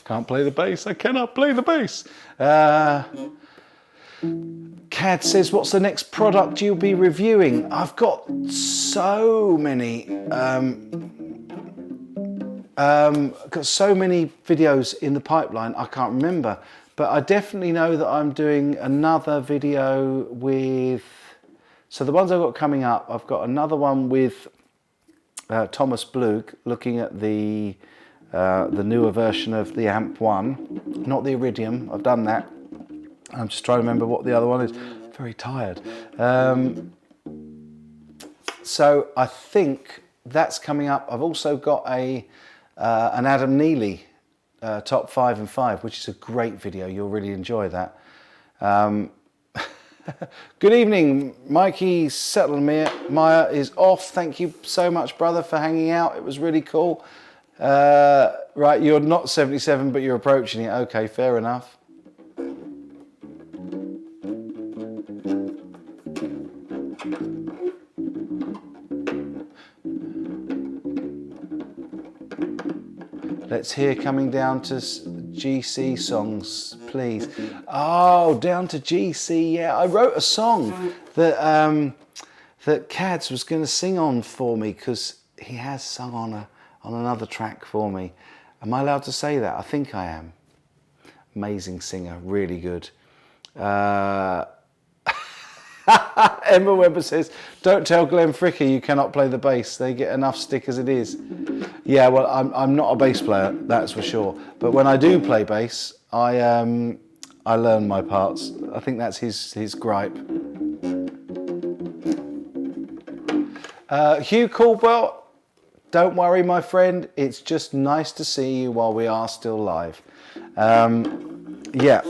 Can't play the bass. I cannot play the bass. Cad says, what's the next product you'll be reviewing? I've got so many videos in the pipeline, I can't remember. But I definitely know that I'm doing another video with, so the ones I've got coming up, I've got another one with Thomas Blug, looking at the newer version of the Amp 1, not the Iridium. I've done that. I'm just trying to remember what the other one is. Very tired. So I think that's coming up. I've also got an Adam Neely top 5 and 5, which is a great video. You'll really enjoy that. Good evening, Mikey Settlemire is off. Thank you so much, brother, for hanging out. It was really cool. Right, you're not 77, but you're approaching it. Okay, fair enough. Let's hear Coming Down to GC songs, please. Oh, down to GC, yeah. I wrote a song that that Cads was going to sing on for me because he has sung on another track for me. Am I allowed to say that? I think I am. Amazing singer, really good. Emma Webber says, don't tell Glenn Fricker you cannot play the bass. They get enough stick as it is. Yeah, well, I'm not a bass player, that's for sure. But when I do play bass, I learn my parts. I think that's his gripe. Hugh Caldwell, don't worry, my friend. It's just nice to see you while we are still live. Yeah,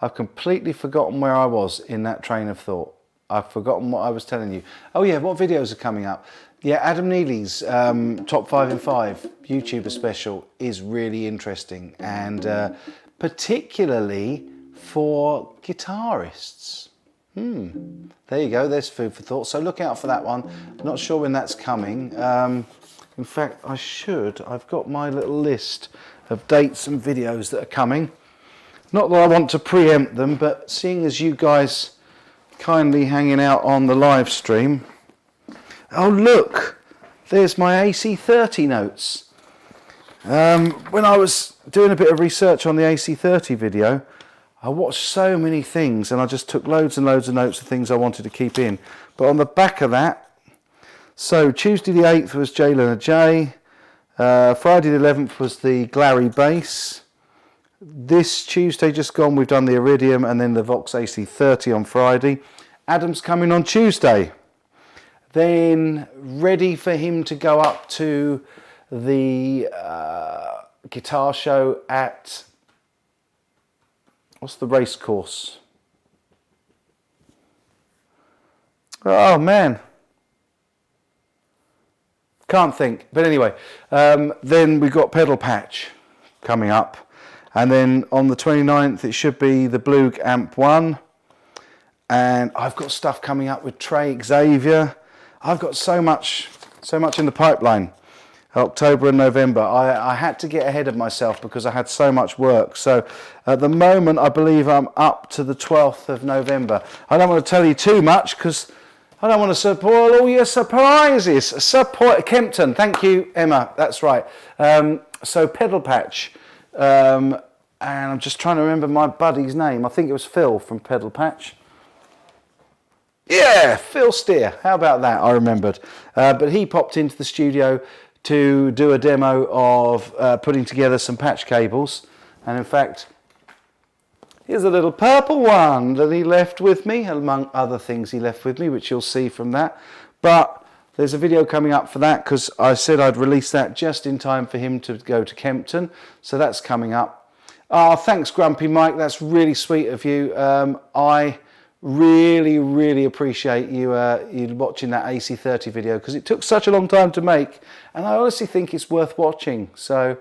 I've completely forgotten where I was in that train of thought. I've forgotten what I was telling you. Oh yeah, what videos are coming up? Yeah, Adam Neely's Top 5 in 5 YouTuber special is really interesting, and particularly for guitarists. There you go, there's food for thought. So look out for that one. Not sure when that's coming. In fact, I've got my little list of dates and videos that are coming. Not that I want to preempt them, but seeing as you guys kindly hanging out on the live stream. Oh look, there's my AC30 notes. When I was doing a bit of research on the AC30 video, I watched so many things and I just took loads and loads of notes of things I wanted to keep in. But on the back of that, so Tuesday the 8th was Jay Leonard J. Friday the 11th was the Glary bass. This Tuesday just gone, we've done the Iridium and then the Vox AC30 on Friday. Adam's coming on Tuesday. Then ready for him to go up to the guitar show at, what's the race course? Oh man. Can't think. But anyway, then we've got Pedal Patch coming up. And then on the 29th, it should be the Blue Amp 1. And I've got stuff coming up with Trey Xavier. I've got so much in the pipeline. October and November. I had to get ahead of myself because I had so much work. So at the moment, I believe I'm up to the 12th of November. I don't want to tell you too much because I don't want to spoil all your surprises. Kempton, thank you, Emma. That's right. So Pedal Patch. And I'm just trying to remember my buddy's name. I think it was Phil from Pedal Patch. Yeah, Phil Steer. How about that? I remembered. But he popped into the studio to do a demo of putting together some patch cables. And in fact, here's a little purple one that he left with me, among other things he left with me, which you'll see from that. But there's a video coming up for that because I said I'd release that just in time for him to go to Kempton. So that's coming up. Oh, thanks, Grumpy Mike. That's really sweet of you. I really appreciate you watching that AC30 video because it took such a long time to make. And I honestly think it's worth watching. So,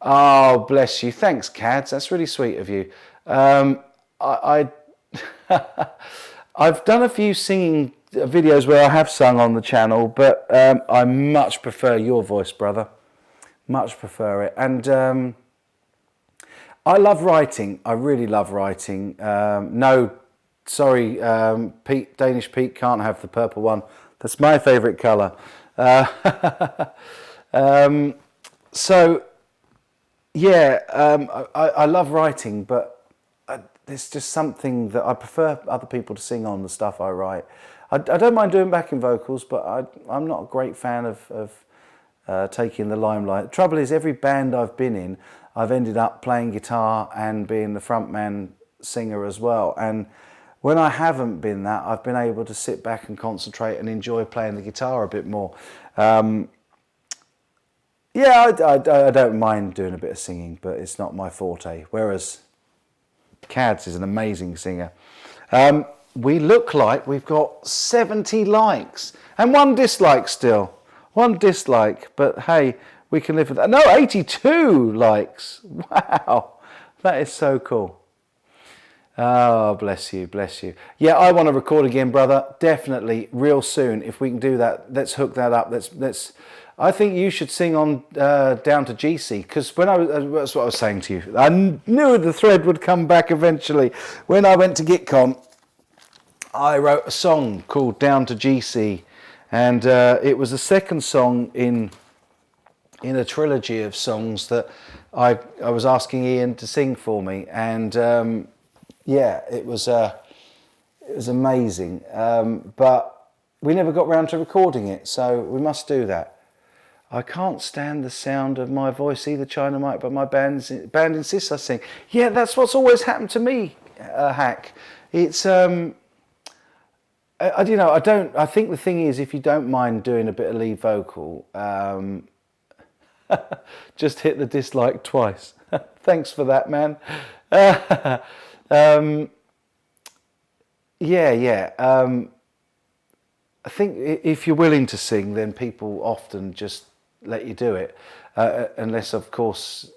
oh, bless you. Thanks, Cads. That's really sweet of you. I've done a few singing videos where I have sung on the channel, but I much prefer your voice, brother. Much prefer it. And I love writing. I really love writing. No, sorry, Pete, Danish Pete can't have the purple one. That's my favourite colour. So, yeah, I love writing, but there's just something that I prefer other people to sing on the stuff I write. I don't mind doing backing vocals, but I'm not a great fan of taking the limelight. The trouble is, every band I've been in, I've ended up playing guitar and being the frontman singer as well. And when I haven't been that, I've been able to sit back and concentrate and enjoy playing the guitar a bit more. Yeah, I don't mind doing a bit of singing, but it's not my forte. Whereas Cads is an amazing singer. We look like we've got 70 likes and 1 dislike still. 1 dislike, but hey, we can live with that. No, 82 likes. Wow, that is so cool. Oh, bless you, bless you. Yeah, I want to record again, brother. Definitely, real soon. If we can do that, let's hook that up. I think you should sing on Down to GC, because when that's what I was saying to you. I knew the thread would come back eventually. When I went to GitCon, I wrote a song called Down to GC, and it was the second song in a trilogy of songs that I was asking Ian to sing for me, and yeah, it was amazing. But we never got round to recording it, so we must do that. I can't stand the sound of my voice either, China Mike, but my band insists I sing. Yeah, that's what's always happened to me, Hack. It's I think the thing is, if you don't mind doing a bit of lead vocal, just hit the dislike twice. Thanks for that, man. I think if you're willing to sing, then people often just let you do it, unless, of course,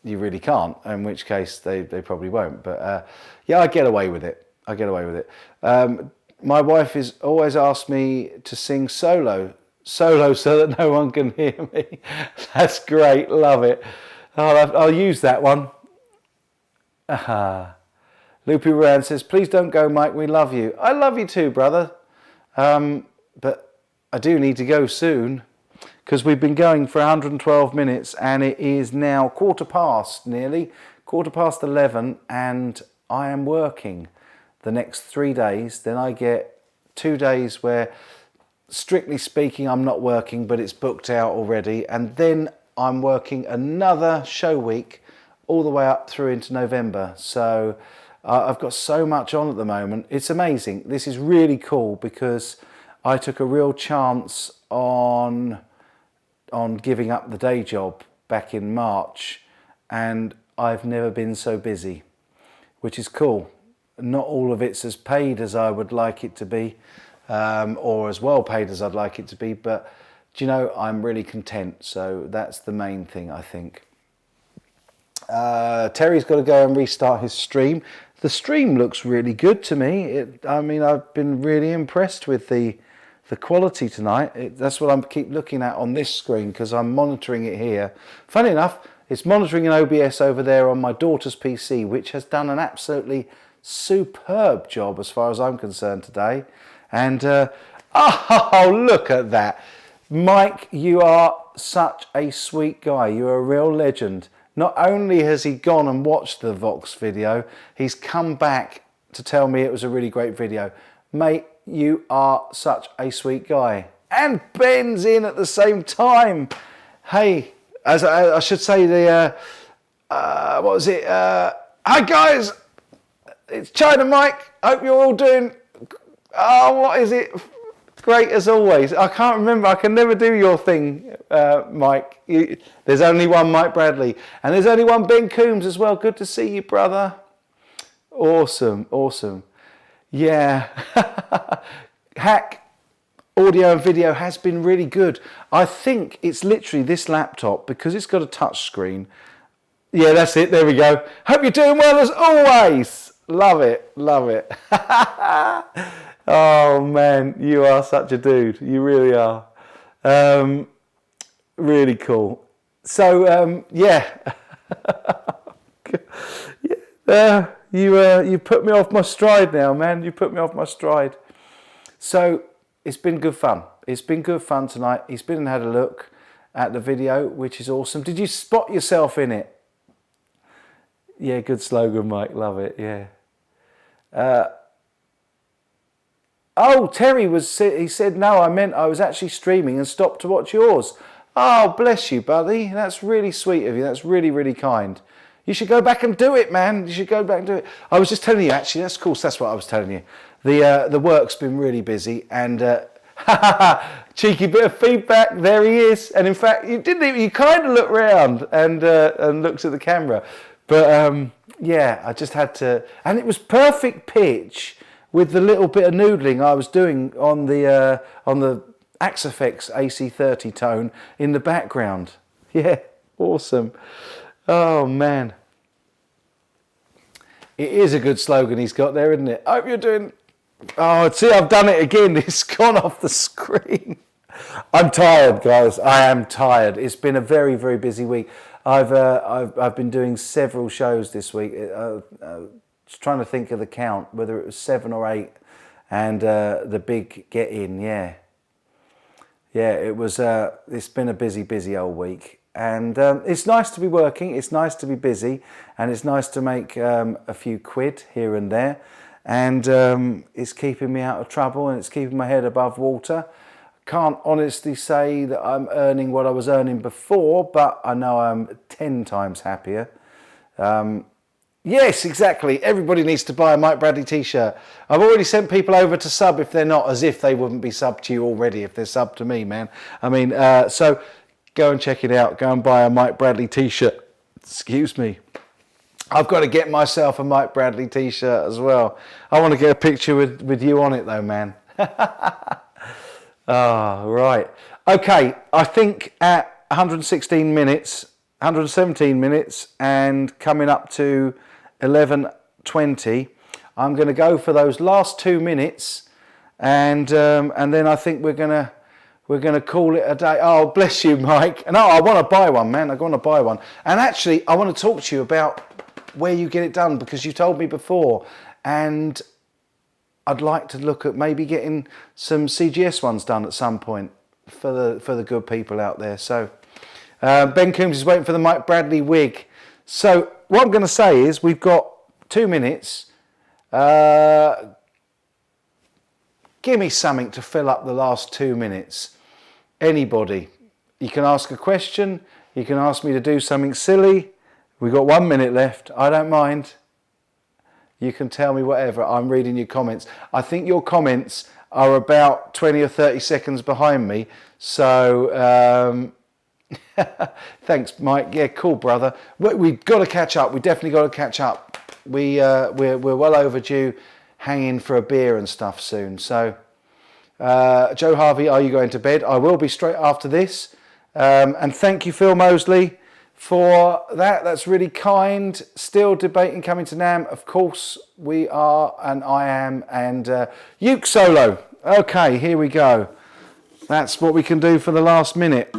you really can't, in which case they probably won't. But yeah, I get away with it. My wife is always asked me to sing solo so that no one can hear me. That's great, love it. I'll use that one. Loopy Rand says, please don't go, Mike, we love you. I love you too, brother. But I do need to go soon, because we've been going for 112 minutes and it is now nearly quarter past 11, and I am working the next 3 days. Then I get 2 days where, strictly speaking, I'm not working, but it's booked out already. And then I'm working another show week all the way up through into November. So I've got so much on at the moment. It's amazing. This is really cool, because I took a real chance on giving up the day job back in March, and I've never been so busy, which is cool. Not all of it's as paid as I would like it to be, or as well paid as I'd like it to be, but do you know, I'm really content. So that's the main thing, I think. Terry's got to go and restart his stream. The stream looks really good to me. I've been really impressed with the quality tonight. That's what I keep looking at on this screen, because I'm monitoring it here. Funny enough, it's monitoring an OBS over there on my daughter's PC, which has done an absolutely superb job as far as I'm concerned today. And oh, look at that. Mike, you are such a sweet guy. You're a real legend. Not only has he gone and watched the Vox video, he's come back to tell me it was a really great video. Mate, you are such a sweet guy. And Ben's in at the same time. Hey, as I should say, what was it? Hi guys, it's China Mike. Hope you're all doing, what is it? Great as always. I can't remember. I can never do your thing, Mike. There's only one Mike Bradley. And there's only one Ben Coombs as well. Good to see you, brother. Awesome, awesome. Yeah. Hack audio and video has been really good. I think it's literally this laptop, because it's got a touch screen. Yeah, that's it. There we go. Hope you're doing well as always. Love it. Love it. Oh, man, you are such a dude. You really are. Really cool. So, yeah. You put me off my stride now, man. You put me off my stride. So, it's been good fun. It's been good fun tonight. He's been and had a look at the video, which is awesome. Did you spot yourself in it? Yeah, good slogan, Mike. Love it, yeah. Oh, Terry he said, no, I meant I was actually streaming and stopped to watch yours. Oh, bless you, buddy. That's really sweet of you. That's really, really kind. You should go back and do it, man. You should go back and do it. I was just telling you, actually, that's cool. That's what I was telling you. The work's been really busy, and cheeky bit of feedback. There he is. And in fact, you kind of looked round and looked at the camera. But yeah, I just had to, and it was perfect pitch with the little bit of noodling I was doing on the Axifex AC30 tone in the background. Yeah, awesome. Oh man, it is a good slogan he's got there, isn't it? I hope you're doing. Oh, see, I've done it again. It's gone off the screen. I'm tired, guys. I am tired. It's been a very, very busy week. I've been doing several shows this week. Just trying to think of the count, whether it was 7 or 8, and the big get in. Yeah, it was. It's been a busy old week, and it's nice to be working. It's nice to be busy, and it's nice to make a few quid here and there, and it's keeping me out of trouble, and it's keeping my head above water. Can't honestly say that I'm earning what I was earning before, but I know I'm 10 times happier. Yes, exactly. Everybody needs to buy a Mike Bradley t-shirt. I've already sent people over to sub if they're not, as if they wouldn't be subbed to you already if they're subbed to me, man. I mean, so go and check it out. Go and buy a Mike Bradley t-shirt. Excuse me. I've got to get myself a Mike Bradley t-shirt as well. I want to get a picture with you on it though, man. Ah, right. Okay, I think at 117 minutes, and coming up to 11:20, I'm going to go for those last 2 minutes, and then I think we're gonna call it a day. Oh, bless you, Mike. And I want to buy one, man. I want to buy one. And actually, I want to talk to you about where you get it done, because you told me before, and I'd like to look at maybe getting some CGS ones done at some point for the good people out there. So Ben Coombs is waiting for the Mike Bradley wig. So what I'm going to say is we've got 2 minutes. Give me something to fill up the last 2 minutes. Anybody. You can ask a question. You can ask me to do something silly. We've got 1 minute left. I don't mind. You can tell me whatever. I'm reading your comments. I think your comments are about 20 or 30 seconds behind me. So, thanks, Mike. Yeah, cool, brother. We've got to catch up. We definitely got to catch up. We're well overdue hanging for a beer and stuff soon. So, Joe Harvey, are you going to bed? I will be straight after this. And thank you, Phil Mosley, for that. That's really kind. Still debating coming to NAMM. Of course we are, and I am, and uke solo. Okay, here we go. That's what we can do for the last minute.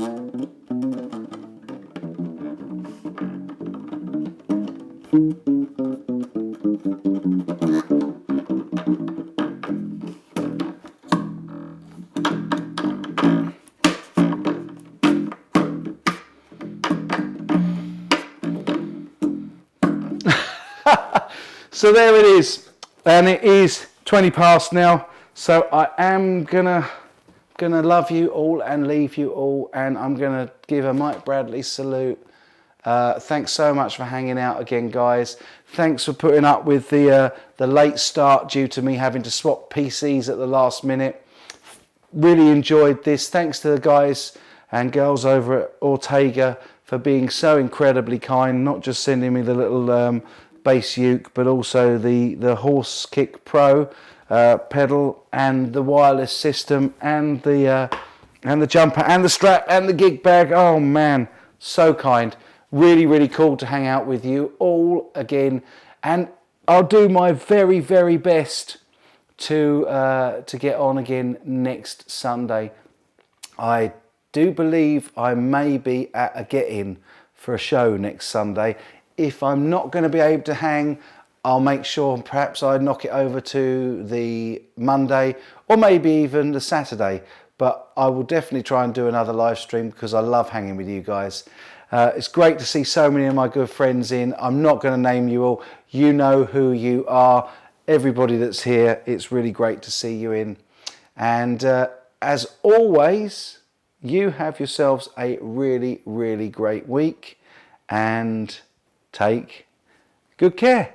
So there it is, and it is 20 past now, so I am gonna love you all and leave you all, and I'm gonna give a Mike Bradley salute. Thanks so much for hanging out again, guys. Thanks for putting up with the late start due to me having to swap PCs at the last minute. Really enjoyed this. Thanks to the guys and girls over at Ortega for being so incredibly kind, not just sending me the little bass uke, but also the Horse Kick Pro pedal and the wireless system and the jumper and the strap and the gig bag. Oh man, so kind. Really cool to hang out with you all again, and I'll do my very, very best to get on again next Sunday. I do believe I may be at a get-in for a show next Sunday. If I'm not going to be able to hang, I'll make sure perhaps I knock it over to the Monday or maybe even the Saturday. But I will definitely try and do another live stream because I love hanging with you guys. It's great to see so many of my good friends in. I'm not going to name you all. You know who you are. Everybody that's here, it's really great to see you in. And as always, you have yourselves a really, really great week, and take good care.